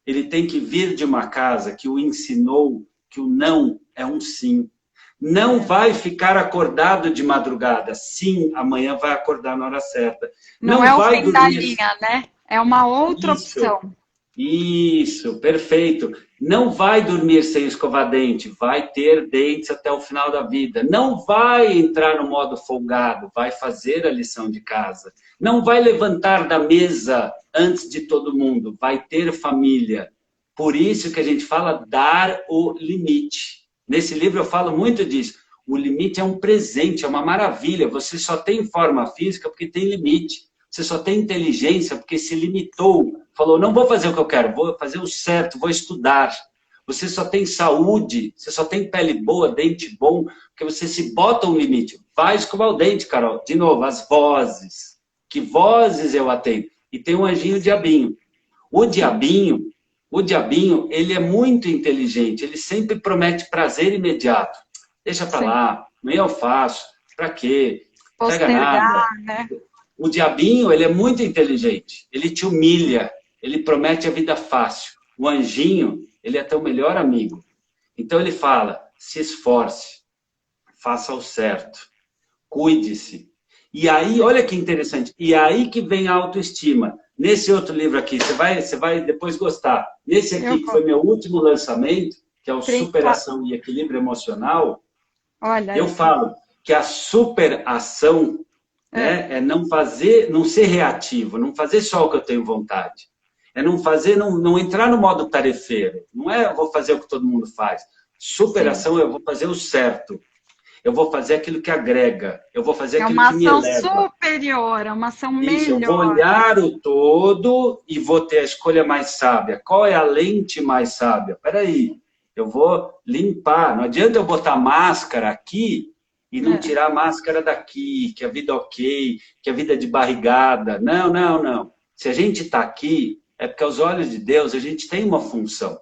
ele tem que vir de uma casa que o ensinou que o não é um sim. Não vai ficar acordado de madrugada. Sim, amanhã vai acordar na hora certa. Não é o fim da linha, né? É uma outra opção. Isso, perfeito. Não vai dormir sem escovar dente, vai ter dentes até o final da vida. Não vai entrar no modo folgado, vai fazer a lição de casa. Não vai levantar da mesa antes de todo mundo, vai ter família. Por isso que a gente fala dar o limite. Nesse livro eu falo muito disso. O limite é um presente, é uma maravilha. Você só tem forma física porque tem limite. Você só tem inteligência porque se limitou. Falou, não vou fazer o que eu quero, vou fazer o certo, vou estudar. Você só tem saúde, você só tem pele boa, dente bom, porque você se bota um limite. Vai escovar o dente, Carol. De novo, as vozes. Que vozes eu atendo? E tem um anjinho diabinho. O diabinho, ele é muito inteligente, ele sempre promete prazer imediato. Deixa pra lá, amanhã eu faço, pra quê? Não pega nada. Né? O diabinho, ele é muito inteligente, ele te humilha, ele promete a vida fácil. O anjinho, ele é teu melhor amigo. Então ele fala, se esforce, faça o certo, cuide-se. E aí, olha que interessante, e aí que vem a autoestima. Nesse outro livro aqui, você vai depois gostar. Nesse aqui, que foi meu último lançamento, que é o Superação e Equilíbrio Emocional, eu falo que a superação é não ser reativo, não fazer só o que eu tenho vontade. É não entrar no modo tarefeiro. Não é eu vou fazer o que todo mundo faz. Superação é eu vou fazer o certo. Eu vou fazer aquilo que agrega. Eu vou fazer aquilo que me eleva. É uma ação superior, é uma ação melhor. Eu vou olhar o todo e vou ter a escolha mais sábia. Qual é a lente mais sábia? Espera aí, eu vou limpar. Não adianta eu botar máscara aqui e não tirar a máscara daqui, que a vida é ok, que a vida é de barrigada. Não. Se a gente está aqui, é porque aos olhos de Deus a gente tem uma função.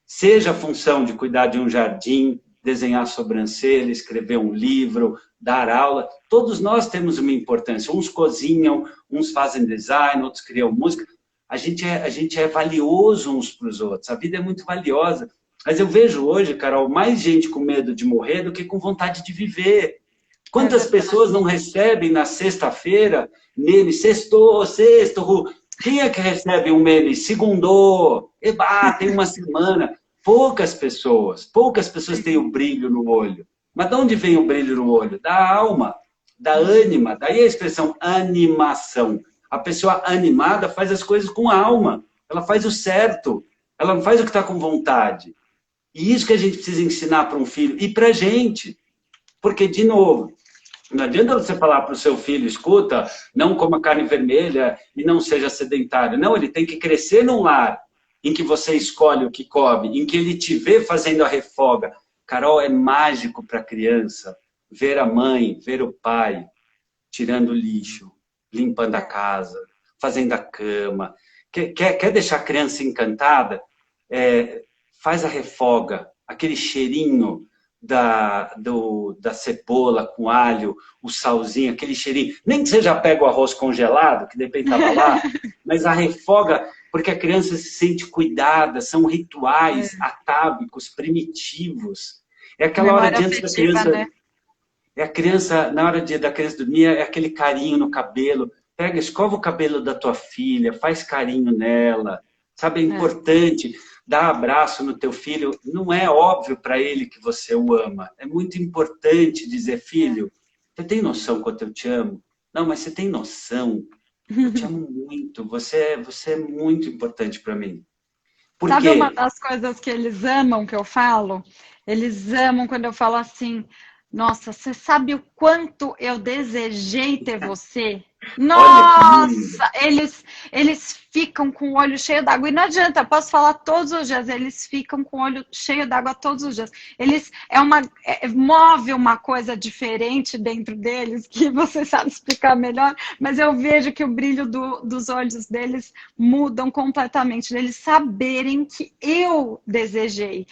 Seja a função de cuidar de um jardim, desenhar sobrancelha, escrever um livro, dar aula. Todos nós temos uma importância. Uns cozinham, uns fazem design, outros criam música. A gente é valioso uns para os outros. A vida é muito valiosa. Mas eu vejo hoje, Carol, mais gente com medo de morrer do que com vontade de viver. Quantas pessoas não recebem na sexta-feira meme, sextou, sexto, quem é que recebe um meme? Segundou, tem uma semana. Poucas pessoas têm o brilho no olho. Mas de onde vem o brilho no olho? Da alma, da ânima. Daí a expressão animação. A pessoa animada faz as coisas com alma. Ela faz o certo. Ela não faz o que está com vontade. E isso que a gente precisa ensinar para um filho. E para a gente. Porque, de novo, não adianta você falar para o seu filho, escuta, não coma carne vermelha e não seja sedentário. Não, ele tem que crescer num lar em que você escolhe o que come, em que ele te vê fazendo a refoga. Carol, é mágico para a criança ver a mãe, ver o pai tirando o lixo, limpando a casa, fazendo a cama. Quer deixar a criança encantada? Faz a refoga, aquele cheirinho da cebola com alho, o salzinho, aquele cheirinho. Nem que você já pega o arroz congelado, que de repente estava lá, mas a refoga, porque a criança se sente cuidada, são rituais atávicos, primitivos. É aquela hora Memória diante da afetiva, criança. né? É a criança, na hora da criança dormir, é aquele carinho no cabelo. Pega, escova o cabelo da tua filha, faz carinho nela. Sabe, é importante dar abraço no teu filho. Não é óbvio para ele que você o ama. É muito importante dizer, filho, você tem noção quanto eu te amo? Não, mas você tem noção. Eu te amo muito. Você é muito importante para mim. Por Sabe uma quê? das coisas que eles amam que eu falo? Eles amam quando eu falo assim, nossa, você sabe o quanto eu desejei ter você? Olha que lindo. Nossa, eles ficam com o olho cheio d'água. E não adianta, eu posso falar todos os dias, eles ficam com o olho cheio d'água todos os dias. Eles move uma coisa diferente dentro deles, que você sabe explicar melhor, mas eu vejo que o brilho dos olhos deles mudam completamente, deles saberem que eu desejei.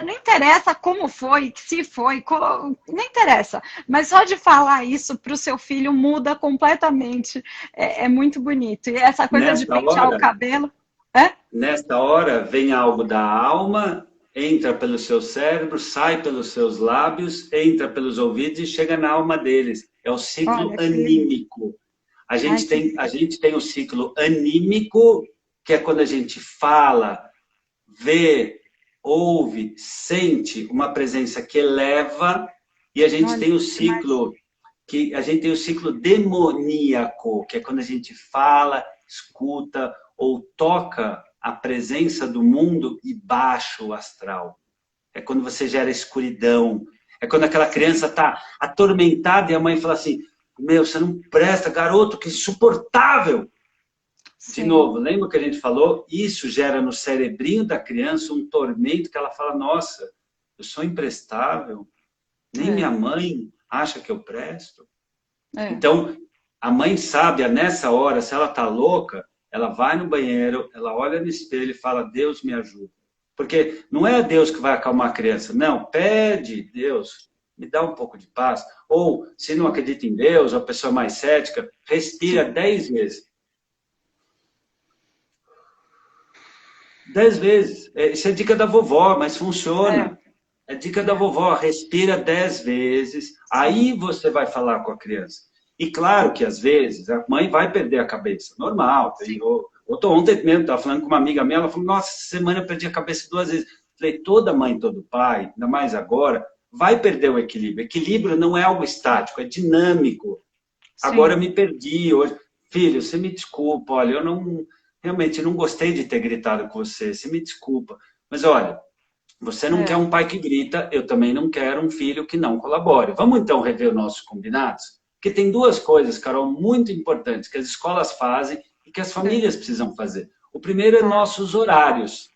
Não interessa como foi, se foi, não interessa. Mas só de falar isso para o seu filho muda completamente. É muito bonito. E essa coisa de Nessa pentear o hora, cabelo. Nesta hora, vem algo da alma, entra pelo seu cérebro, sai pelos seus lábios, entra pelos ouvidos e chega na alma deles. É o ciclo Olha, que lindo. anímico. A Ai, gente que tem, lindo. a gente tem o ciclo anímico, que é quando a gente fala, vê, ouve, sente uma presença que eleva, e a gente Olha, tem o demais. ciclo demoníaco, que é quando a gente fala, escuta ou toca a presença do mundo e baixa o astral. É quando você gera escuridão. É quando aquela criança está atormentada e a mãe fala assim, meu, você não presta, garoto, que insuportável. De Sim. novo, lembra o que a gente falou? Isso gera no cerebrinho da criança um tormento que ela fala, nossa, eu sou imprestável, nem minha mãe acha que eu presto. É. Então, a mãe sábia, nessa hora, se ela está louca, ela vai no banheiro, ela olha no espelho e fala, Deus me ajuda. Porque não é Deus que vai acalmar a criança. Não, pede, Deus, me dá um pouco de paz. Ou, se não acredita em Deus, a pessoa mais cética, respira 10 vezes. 10 vezes. Isso é dica da vovó, mas funciona. É dica da vovó, respira 10 vezes, aí você vai falar com a criança. E claro que às vezes a mãe vai perder a cabeça, normal. Ontem mesmo estava falando com uma amiga minha, ela falou, nossa, essa semana eu perdi a cabeça 2 vezes. Falei, toda mãe, todo pai, ainda mais agora, vai perder o equilíbrio. Equilíbrio não é algo estático, é dinâmico. Agora eu Sim. me perdi hoje. Filho, você me desculpa, olha, eu não realmente não gostei de ter gritado com você, você me desculpa. Mas olha, você não quer um pai que grita, eu também não quero um filho que não colabore. Vamos então rever os nossos combinados? Porque tem duas coisas, Carol, muito importantes que as escolas fazem e que as famílias precisam fazer. O primeiro é Tá. nossos horários.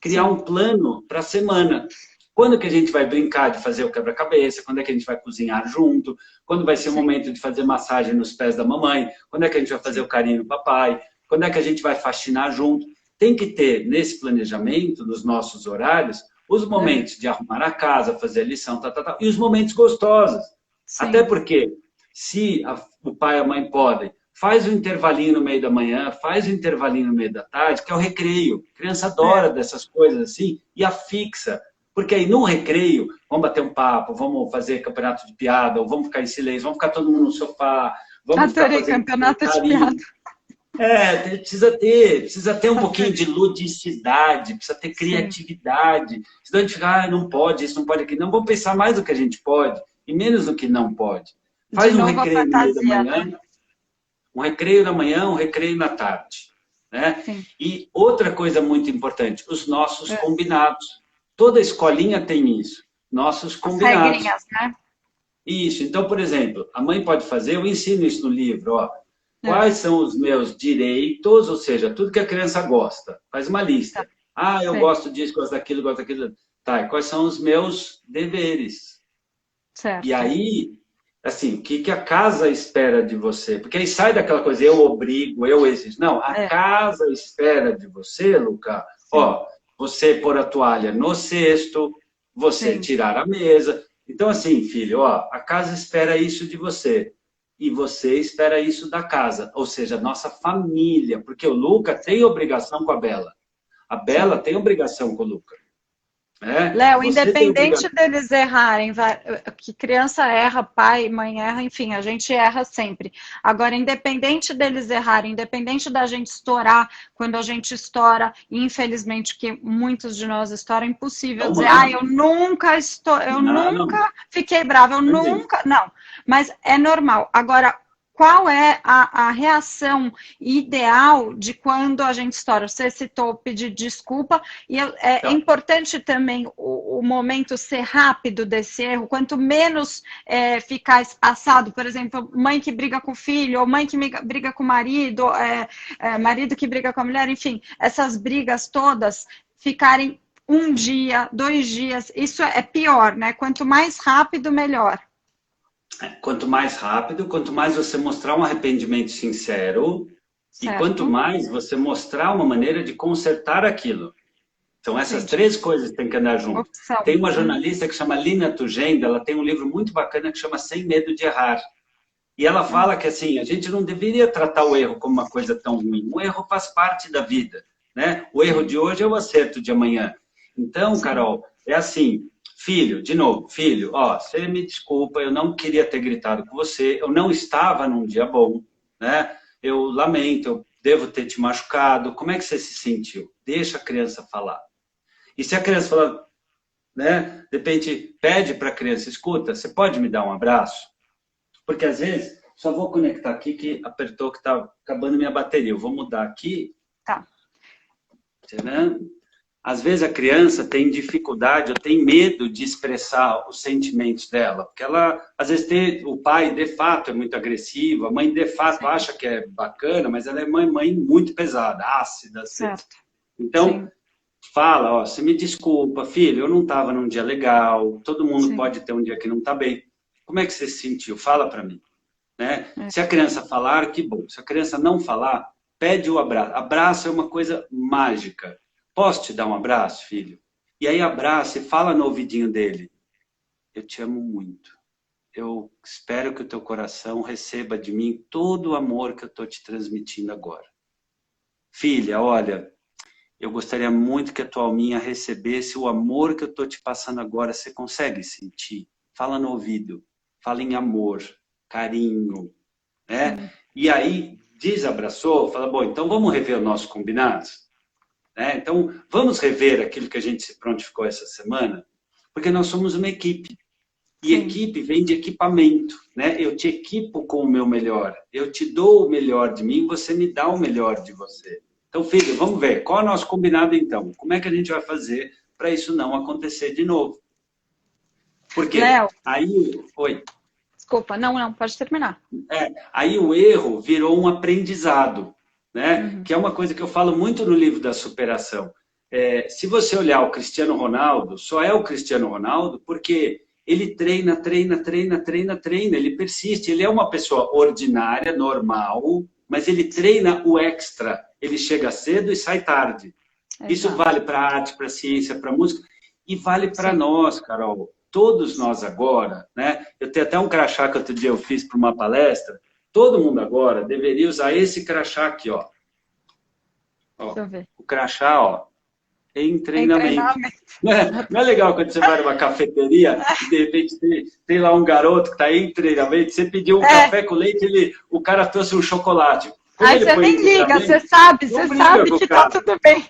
Criar Sim. um plano para a semana. Quando que a gente vai brincar de fazer o quebra-cabeça? Quando é que a gente vai cozinhar junto? Quando vai ser o Sim. momento de fazer massagem nos pés da mamãe? Quando é que a gente vai fazer o carinho do papai? Quando é que a gente vai faxinar junto? Tem que ter, nesse planejamento, nos nossos horários, os momentos de arrumar a casa, fazer a lição, e os momentos gostosos. Até Sim. porque, se o pai e a mãe podem, faz um intervalinho no meio da manhã, faz um intervalinho no meio da tarde, que é o recreio. A criança adora dessas coisas assim e afixa. Porque aí no recreio, vamos bater um papo, vamos fazer campeonato de piada, ou vamos ficar em silêncio, vamos ficar todo mundo no sofá, vamos ficar Adorei fazendo campeonato de piada. carinho. Precisa ter um pouquinho de ludicidade, precisa ter Sim. criatividade. Senão a gente fica, não pode, isso não pode aquilo. Não, vamos pensar mais do que a gente pode e menos do que não pode. De Faz um novo a recreio no meio da fantasia, né? manhã, um recreio na manhã, um recreio na tarde. Né? Sim. E outra coisa muito importante, os nossos combinados. Toda escolinha tem isso, nossos As combinados. regrinhas, né? Isso. Então, por exemplo, a mãe pode fazer, eu ensino isso no livro, ó. Quais são os meus direitos, ou seja, tudo que a criança gosta. Faz uma Tá, lista. Ah, eu sei, gosto disso, gosto daquilo, gosto daquilo. Tá, e quais são os meus deveres? E certo. aí, assim, o que a casa espera de você? Porque aí sai daquela coisa, eu obrigo, eu exijo. Não, a É, casa espera de você, Luca, sim, ó, você pôr a toalha no cesto, você sim. tirar a mesa. Então, assim, filho, ó, a casa espera isso de você. E você espera isso da casa, ou seja, nossa família, porque o Luca tem obrigação com a Bela. A Bela Sim. tem obrigação com o Luca. Né? Léo, Você tem independente obrigação. deles errarem, que criança erra, pai, mãe erra, enfim, a gente erra sempre. Agora, independente deles errarem, independente da gente estourar, quando a gente estoura, e infelizmente que muitos de nós estouram, é É impossível dizer, humano. eu Não, não. nunca fiquei brava, eu Imagina. nunca. Não, mas é normal. Agora, qual é a reação ideal de quando a gente estoura? Você citou pedir desculpa, e é Então, importante também o momento ser rápido desse erro, quanto menos ficar espaçado, por exemplo, mãe que briga com o filho, ou mãe que briga com o marido, marido que briga com a mulher, enfim, essas brigas todas ficarem um dia, 2 dias, isso é pior, né? Quanto mais rápido, melhor. quanto mais rápido, quanto mais você mostrar um arrependimento sincero e quanto Certo? mais você mostrar uma maneira de consertar aquilo. Então, essas Entendi. três coisas têm que andar junto. Opção. Tem uma jornalista que chama Lina Tugenda, ela tem um livro muito bacana que chama Sem Medo de Errar. E ela Ah, fala que assim, a gente não deveria tratar o erro como uma coisa tão ruim. O erro faz parte da vida, né? O erro sim, de hoje é o acerto de amanhã. Então, sim. Carol, é assim, filho, de novo, filho, ó, você me desculpa, eu não queria ter gritado com você, eu não estava num dia bom, né? Eu lamento, eu devo ter te machucado. Como é que você se sentiu? Deixa a criança falar. E se a criança falar, né, de repente pede para a criança, escuta, você pode me dar um abraço? Porque às vezes, só vou conectar aqui que apertou que está acabando minha bateria. Eu vou mudar aqui. Tá. Né? Às vezes a criança tem dificuldade ou tem medo de expressar os sentimentos dela, porque ela, às vezes, o pai de fato é muito agressivo, a mãe de fato Sim, acha que é bacana, mas ela é mãe muito pesada, ácida, às vezes. certo. Então, Sim, fala, ó, você me desculpa, filho, eu não estava num dia legal, todo mundo sim. pode ter um dia que não está bem. Como é que você se sentiu? Fala para mim. Né? É. Se a criança falar, que bom. Se a criança não falar, pede o abraço. Abraço é uma coisa mágica. Posso te dar um abraço, filho? E aí abraça e fala no ouvidinho dele. Eu te amo muito. Eu espero que o teu coração receba de mim todo o amor que eu estou te transmitindo agora. Filha, olha, eu gostaria muito que a tua alminha recebesse o amor que eu estou te passando agora. Você consegue sentir? Fala no ouvido. Fala em amor, carinho, né? Sim. E aí desabraçou, fala, bom, então vamos rever os nossos combinados, né? Então vamos rever aquilo que a gente se prontificou essa semana, porque nós somos uma equipe. E Sim. equipe vem de equipamento, né? Eu te equipo com o meu melhor, eu te dou o melhor de mim, você me dá o melhor de você. Então, filho, vamos ver, qual é o nosso combinado então? Como é que a gente vai fazer para isso não acontecer de novo? Por quê? Léo, Aí, oi. desculpa, não, pode terminar. Aí o erro virou um aprendizado, né? Uhum. Que é uma coisa que eu falo muito no livro da superação. Se você olhar o Cristiano Ronaldo, só é o Cristiano Ronaldo porque ele treina, ele persiste, ele é uma pessoa ordinária, normal, mas ele treina o extra. Ele chega cedo e sai tarde. Isso Exato. vale para arte, para ciência, para música e vale para Sim, nós, Carol. Todos sim. nós agora, né? Eu tenho até um crachá que outro dia eu fiz para uma palestra. Todo mundo agora deveria usar esse crachá aqui, ó. Deixa Ó, eu ver. o crachá, ó, em Em treinamento. treinamento. Não é legal quando você vai numa cafeteria e de repente tem lá um garoto que está em treinamento, você pediu um É, café com leite, o cara trouxe um chocolate. Quando aí ele você foi nem em liga, treinamento, você não briga sabe com o que tá cara. tudo bem.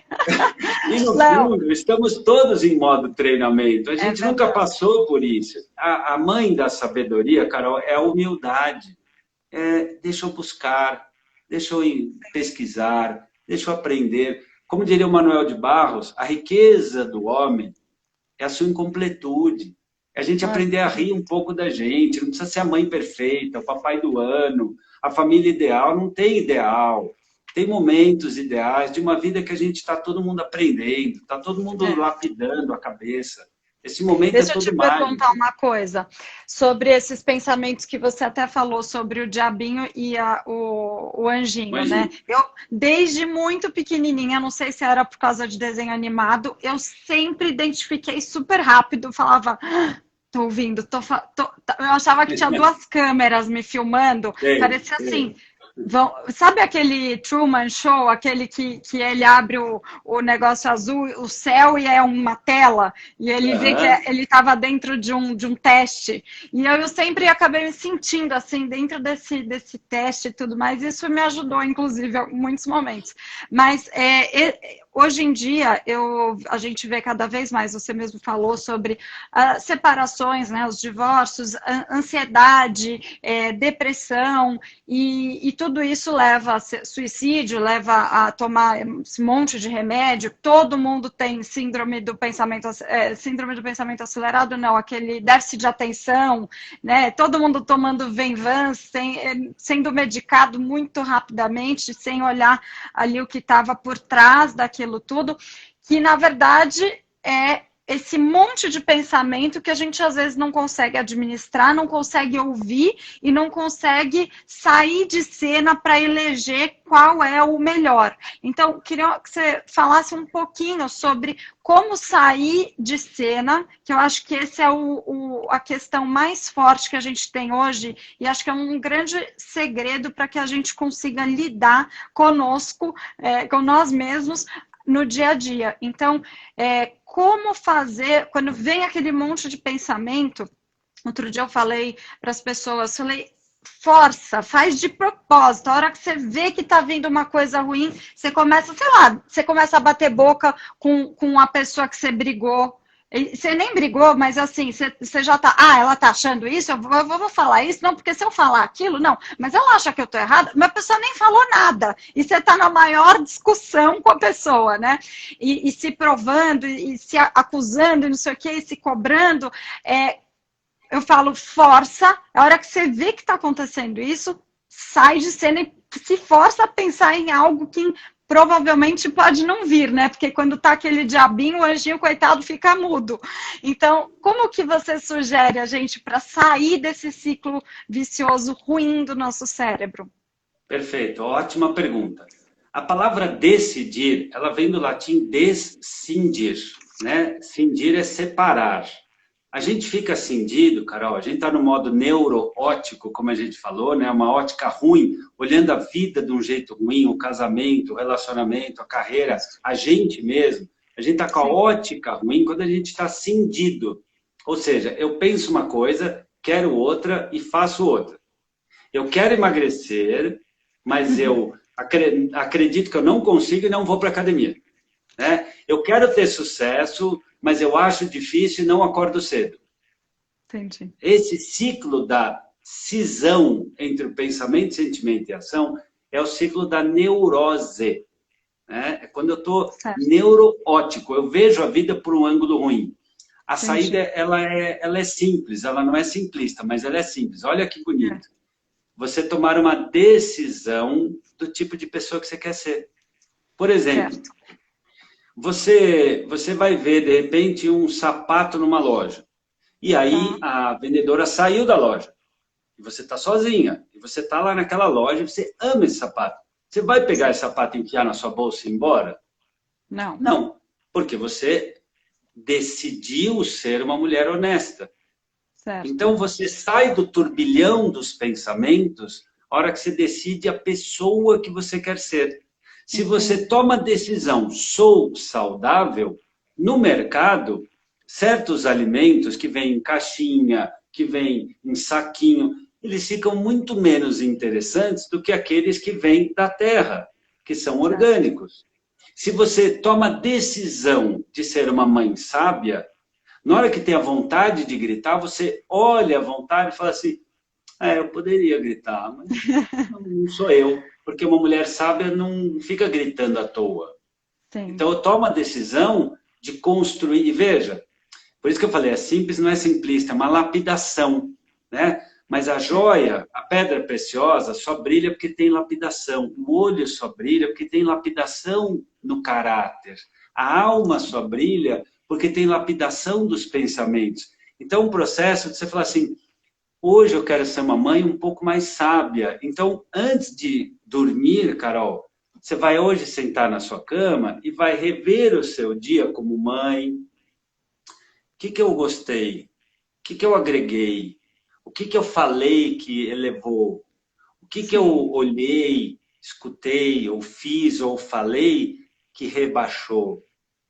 E no Léo, fundo, estamos todos em modo treinamento. A é gente nunca verdade. passou por isso. A mãe da sabedoria, Carol, é a humildade. Deixa eu buscar, deixa eu pesquisar, deixa eu aprender. Como diria o Manuel de Barros, a riqueza do homem é a sua incompletude, É a gente aprender a rir um pouco da gente. Não precisa ser a mãe perfeita, o papai do ano, a família ideal. Não tem ideal. Tem momentos ideais de uma vida que a gente está todo mundo aprendendo, está todo mundo lapidando a cabeça. Esse momento Deixa é eu te todo perguntar mágico. uma coisa sobre esses pensamentos que você até falou sobre o diabinho e o anjinho, né? Imagina. Eu, desde muito pequenininha, não sei se era por causa de desenho animado, eu sempre identifiquei super rápido, falava, tô ouvindo, eu achava que tinha duas câmeras me filmando, Tem, parecia tem. assim. Sabe aquele Truman Show, aquele que ele abre o negócio azul, o céu e é uma tela, e ele vê que Aham. ele estava dentro de um teste. E eu sempre acabei me sentindo assim, dentro desse teste e tudo mais. Isso me ajudou, inclusive, em muitos momentos. Mas hoje em dia, a gente vê cada vez mais, você mesmo falou sobre separações, né, os divórcios, ansiedade, depressão, e tudo isso leva a suicídio, leva a tomar esse monte de remédio. Todo mundo tem síndrome do pensamento acelerado, não, aquele déficit de atenção, né? Todo mundo tomando Venvance, sendo medicado muito rapidamente, sem olhar ali o que estava por trás daquilo tudo, que na verdade é esse monte de pensamento que a gente às vezes não consegue administrar, não consegue ouvir e não consegue sair de cena para eleger qual é o melhor. Então, queria que você falasse um pouquinho sobre como sair de cena, que eu acho que esse é a questão mais forte que a gente tem hoje, e acho que é um grande segredo para que a gente consiga lidar conosco, com nós mesmos, no dia a dia. Então, como fazer, quando vem aquele monte de pensamento, outro dia eu falei para as pessoas, força, faz de propósito, a hora que você vê que tá vindo uma coisa ruim, você começa, sei lá, você começa a bater boca com a pessoa que você brigou. Você nem brigou, mas assim, você já tá. Ah, ela tá achando isso, eu vou falar isso, não, porque se eu falar aquilo, não, mas ela acha que eu tô errada, mas a pessoa nem falou nada. E você tá na maior discussão com a pessoa, né? E se provando, e se acusando, e não sei o quê, e se cobrando. Eu falo, força, a hora que você vê que tá acontecendo isso, sai de cena e se força a pensar em algo que provavelmente pode não vir, né? Porque quando tá aquele diabinho, o anjinho, coitado, fica mudo. Então, como que você sugere a gente para sair desse ciclo vicioso ruim do nosso cérebro? Perfeito, ótima pergunta. A palavra decidir, ela vem do latim descindir, né? Cindir é separar. A gente fica cindido, Carol, a gente está no modo neuroótico, como a gente falou, né? Uma ótica ruim, olhando a vida de um jeito ruim, o casamento, o relacionamento, a carreira, a gente mesmo. A gente está com a ótica ruim quando a gente está cindido. Ou seja, eu penso uma coisa, quero outra e faço outra. Eu quero emagrecer, mas eu acredito que eu não consigo e não vou para a academia. Né? Eu quero ter sucesso, mas eu acho difícil e não acordo cedo. Entendi. Esse ciclo da cisão entre o pensamento, sentimento e ação é o ciclo da neurose. Né? É quando eu estou neuroótico, eu vejo a vida por um ângulo ruim. A saída ela é simples, ela não é simplista, mas ela é simples. Olha que bonito. Você tomar uma decisão do tipo de pessoa que você quer ser. Por exemplo, você vai ver, de repente, um sapato numa loja. E aí a vendedora saiu da loja. E você está sozinha. E você está lá naquela loja e você ama esse sapato. Você vai pegar esse sapato e enfiar na sua bolsa e ir embora? Não. Não. Porque você decidiu ser uma mulher honesta. Certo. Então você sai do turbilhão dos pensamentos a hora que você decide a pessoa que você quer ser. Se você toma a decisão, sou saudável, no mercado, certos alimentos que vêm em caixinha, que vêm em saquinho, eles ficam muito menos interessantes do que aqueles que vêm da terra, que são orgânicos. Se você toma a decisão de ser uma mãe sábia, na hora que tem a vontade de gritar, você olha a vontade e fala assim, eu poderia gritar, mas não sou eu. Porque uma mulher sábia não fica gritando à toa. Sim. Então, eu tomo a decisão de construir. E veja, Por isso que eu falei, é simples, não é simplista, é uma lapidação, né? Mas a joia, a pedra preciosa, só brilha porque tem lapidação. O olho só brilha porque tem lapidação no caráter. A alma só brilha porque tem lapidação dos pensamentos. Então, o processo de você falar assim, hoje eu quero ser uma mãe um pouco mais sábia. Então, antes de dormir, Carol, você vai hoje sentar na sua cama e vai rever o seu dia como mãe. O que eu gostei? O que eu agreguei? O que eu falei que elevou? O que eu olhei, escutei, ou fiz, ou falei que rebaixou?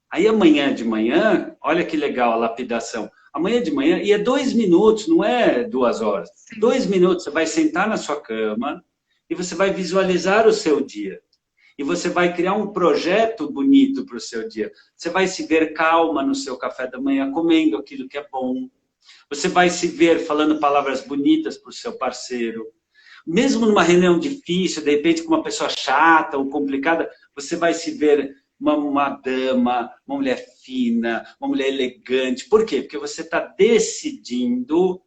Aí amanhã de manhã, olha que legal a lapidação. Amanhã de manhã, e é 2 minutos, não é 2 horas. Sim. 2 minutos, você vai sentar na sua cama e você vai visualizar o seu dia. E você vai criar um projeto bonito para o seu dia. Você vai se ver calma no seu café da manhã, comendo aquilo que é bom. Você vai se ver falando palavras bonitas para o seu parceiro. Mesmo numa reunião difícil, de repente com uma pessoa chata ou complicada, você vai se ver uma dama, uma mulher fina, uma mulher elegante. Por quê? Porque você está decidindo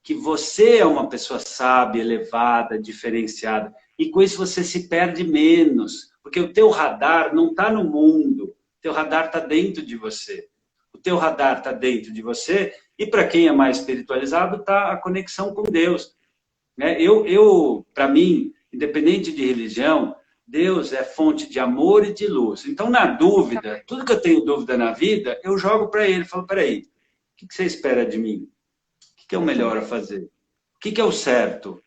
que você é uma pessoa sábia, elevada, diferenciada. E com isso você se perde menos. Porque o teu radar não está no mundo. O teu radar está dentro de você. O teu radar está dentro de você. E para quem é mais espiritualizado, está a conexão com Deus. Para mim, independente de religião, Deus é fonte de amor e de luz. Então, na dúvida, tudo que eu tenho dúvida na vida, eu jogo para ele. Falo, peraí, o que você espera de mim? O que é o melhor a fazer? O que é o certo?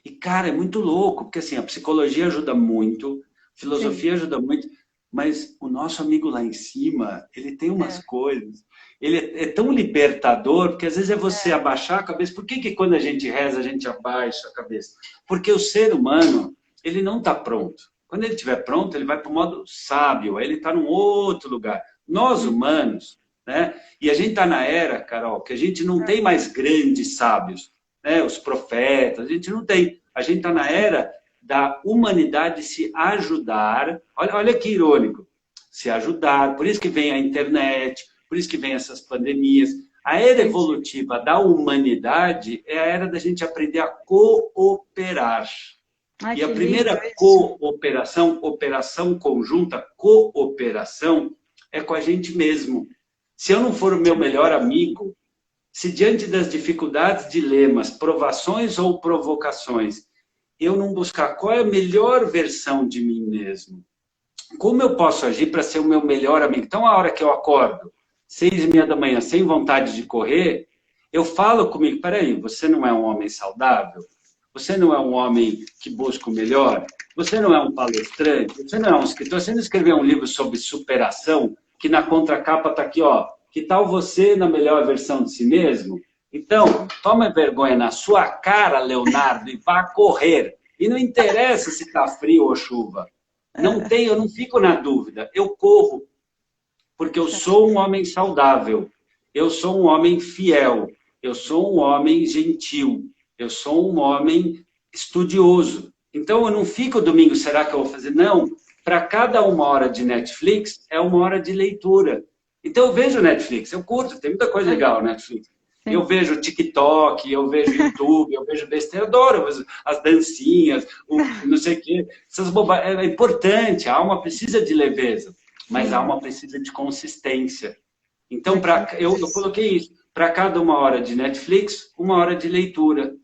E, cara, é muito louco, porque assim, a psicologia ajuda muito, a filosofia ajuda muito, mas o nosso amigo lá em cima, ele tem umas coisas, ele é tão libertador, porque às vezes é você abaixar a cabeça. Por que quando a gente reza, a gente abaixa a cabeça? Porque o ser humano, ele não está pronto. Quando ele estiver pronto, ele vai para o modo sábio, aí ele está num outro lugar. Nós, humanos, né? E a gente está na era, Carol, que a gente não tem mais grandes sábios, né? Os profetas, a gente não tem. A gente está na era da humanidade se ajudar. Olha que irônico. Se ajudar. Por isso que vem a internet, por isso que vem essas pandemias. A era evolutiva da humanidade é a era da gente aprender a cooperar. Ai, E a que primeira lindo isso. cooperação, operação conjunta, cooperação, é com a gente mesmo. Se eu não for o meu melhor amigo, se diante das dificuldades, dilemas, provações ou provocações, eu não buscar qual é a melhor versão de mim mesmo, como eu posso agir para ser o meu melhor amigo? Então, a hora que eu acordo, 6h30 da manhã, sem vontade de correr, eu falo comigo, peraí, você não é um homem saudável? Você não é um homem que busca o melhor? Você não é um palestrante? Você não é um escritor? Você não escreveu um livro sobre superação, que na contracapa está aqui, ó, que tal você na melhor versão de si mesmo? Então, toma vergonha na sua cara, Leonardo, e vá correr. E não interessa se está frio ou chuva. Eu não fico na dúvida. Eu corro, porque eu sou um homem saudável. Eu sou um homem fiel. Eu sou um homem gentil. Eu sou um homem estudioso. Então, eu não fico domingo, será que eu vou fazer? Não. Para cada 1 hora de Netflix, é 1 hora de leitura. Então, eu vejo Netflix, eu curto, tem muita coisa legal no Netflix. Sim. Eu vejo TikTok, eu vejo YouTube, eu vejo besteira, eu adoro as dancinhas, não sei o quê. Essas bobagens. É importante, a alma precisa de leveza, mas a alma precisa de consistência. Então, eu coloquei isso. Para cada 1 hora de Netflix, 1 hora de leitura.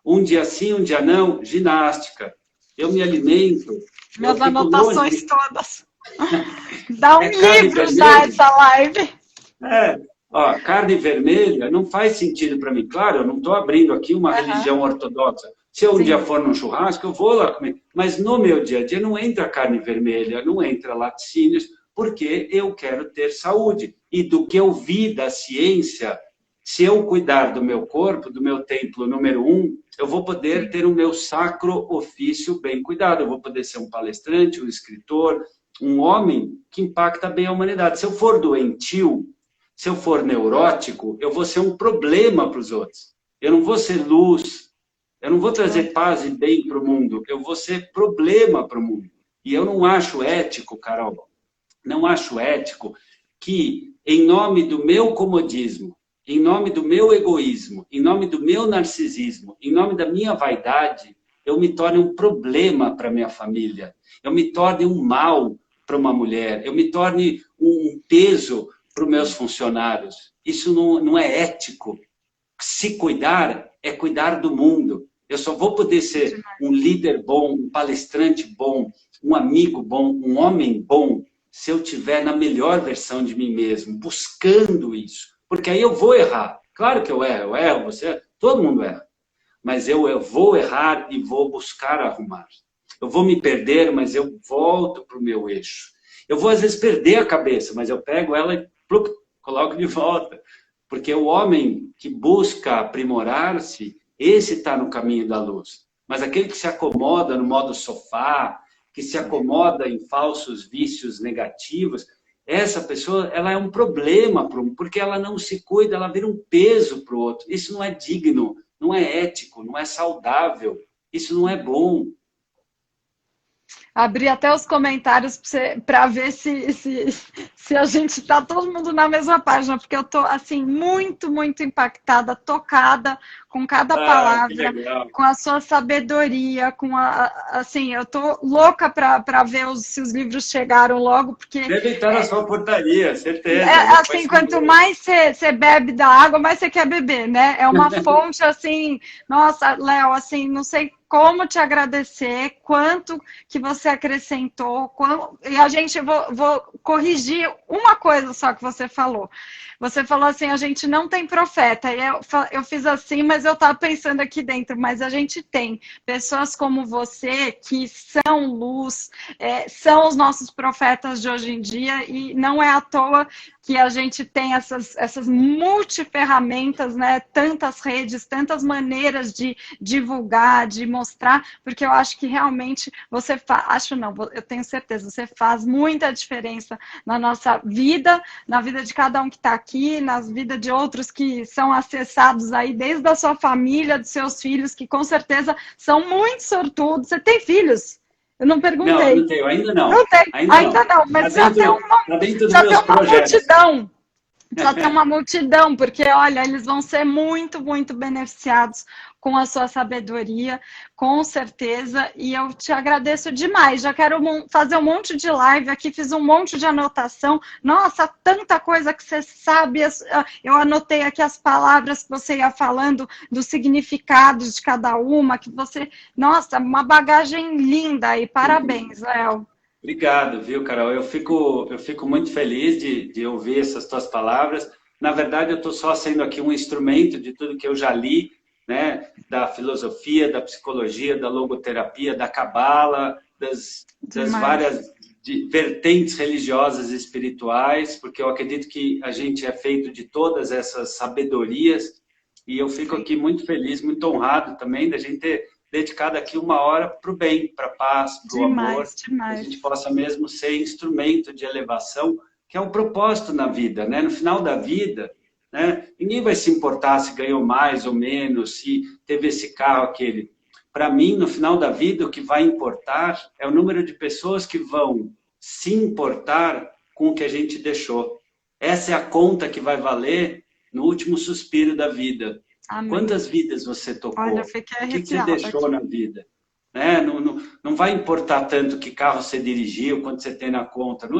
Um dia sim, um dia não, ginástica. Eu me alimento. Minhas anotações todas. Dá um livro já essa live. Ó, carne vermelha não faz sentido para mim. Claro, eu não estou abrindo aqui uma religião ortodoxa. Se eu um dia for num churrasco, eu vou lá comer. Mas no meu dia a dia não entra carne vermelha, não entra laticínios, porque eu quero ter saúde. E do que eu vi da ciência, se eu cuidar do meu corpo, do meu templo número 1, eu vou poder ter o meu sacro ofício bem cuidado. Eu vou poder ser um palestrante, um escritor, um homem que impacta bem a humanidade. Se eu for doentio, se eu for neurótico, eu vou ser um problema para os outros. Eu não vou ser luz. Eu não vou trazer paz e bem para o mundo. Eu vou ser problema para o mundo. E eu não acho ético, Carol, não acho ético que, em nome do meu comodismo, em nome do meu egoísmo, em nome do meu narcisismo, em nome da minha vaidade, eu me torne um problema para minha família, eu me torne um mal para uma mulher, eu me torne um peso para os meus funcionários. Isso não é ético. Se cuidar é cuidar do mundo. Eu só vou poder ser um líder bom, um palestrante bom, um amigo bom, um homem bom, se eu tiver na melhor versão de mim mesmo, buscando isso. Porque aí eu vou errar. Claro que eu erro, você, todo mundo erra. Mas eu vou errar e vou buscar arrumar. Eu vou me perder, mas eu volto para o meu eixo. Eu vou, às vezes, perder a cabeça, mas eu pego ela e coloco de volta. Porque o homem que busca aprimorar-se, esse está no caminho da luz. Mas aquele que se acomoda no modo sofá, que se acomoda em falsos vícios negativos, essa pessoa ela é um problema, porque ela não se cuida, ela vira um peso para o outro. Isso não é digno, não é ético, não é saudável, isso não é bom. Abri até os comentários para ver se a gente está todo mundo na mesma página, porque eu estou assim, muito, muito impactada, tocada com cada palavra, com a sua sabedoria, assim, eu estou louca para ver se os livros chegaram logo, porque... Deve estar na sua portaria, certeza. Assim, quanto mais você bebe da água, mais você quer beber, né? É uma fonte, assim... Nossa, Léo, assim, não sei como te agradecer, quanto que você acrescentou, e a gente, vou corrigir uma coisa só que você falou. Você falou assim, a gente não tem profeta, e eu fiz assim, mas eu estava pensando aqui dentro, mas a gente tem pessoas como você, que são luz, são os nossos profetas de hoje em dia, e não é à toa que a gente tem essas multiferramentas, né? Tantas redes, tantas maneiras de divulgar, de mostrar, porque eu acho que realmente você faz, acho não, eu tenho certeza, você faz muita diferença na nossa vida, na vida de cada um que está aqui, na vida de outros que são acessados aí, desde a sua família, dos seus filhos, que com certeza são muito sortudos. Você tem filhos? Eu não perguntei. Não tenho, ainda não. Não tem, ainda não, mas já tem uma multidão. Já tem uma multidão, porque, olha, eles vão ser muito, muito beneficiados com a sua sabedoria, com certeza, e eu te agradeço demais. Já quero fazer um monte de live aqui, fiz um monte de anotação. Nossa, tanta coisa que você sabe. Eu anotei aqui as palavras que você ia falando, dos significados de cada uma, que você... Nossa, uma bagagem linda e parabéns, Léo. Obrigado, viu, Carol? Eu fico muito feliz de ouvir essas tuas palavras. Na verdade, eu estou só sendo aqui um instrumento de tudo que eu já li, né? Da filosofia, da psicologia, da logoterapia, da cabala, das várias vertentes religiosas e espirituais, porque eu acredito que a gente é feito de todas essas sabedorias, e eu fico aqui muito feliz, muito honrado também da gente ter dedicado aqui 1 hora para o bem, para a paz, para o amor, que a gente possa mesmo ser instrumento de elevação, que é o propósito na vida, né? No final da vida, né? Ninguém vai se importar se ganhou mais ou menos, se teve esse carro, aquele. Para mim, no final da vida, o que vai importar é o número de pessoas que vão se importar com o que a gente deixou. Essa é a conta que vai valer no último suspiro da vida. Amém. Quantas vidas você tocou? Olha, o que você deixou aqui na vida? Né? Não vai importar tanto que carro você dirigiu, quanto você tem na conta. No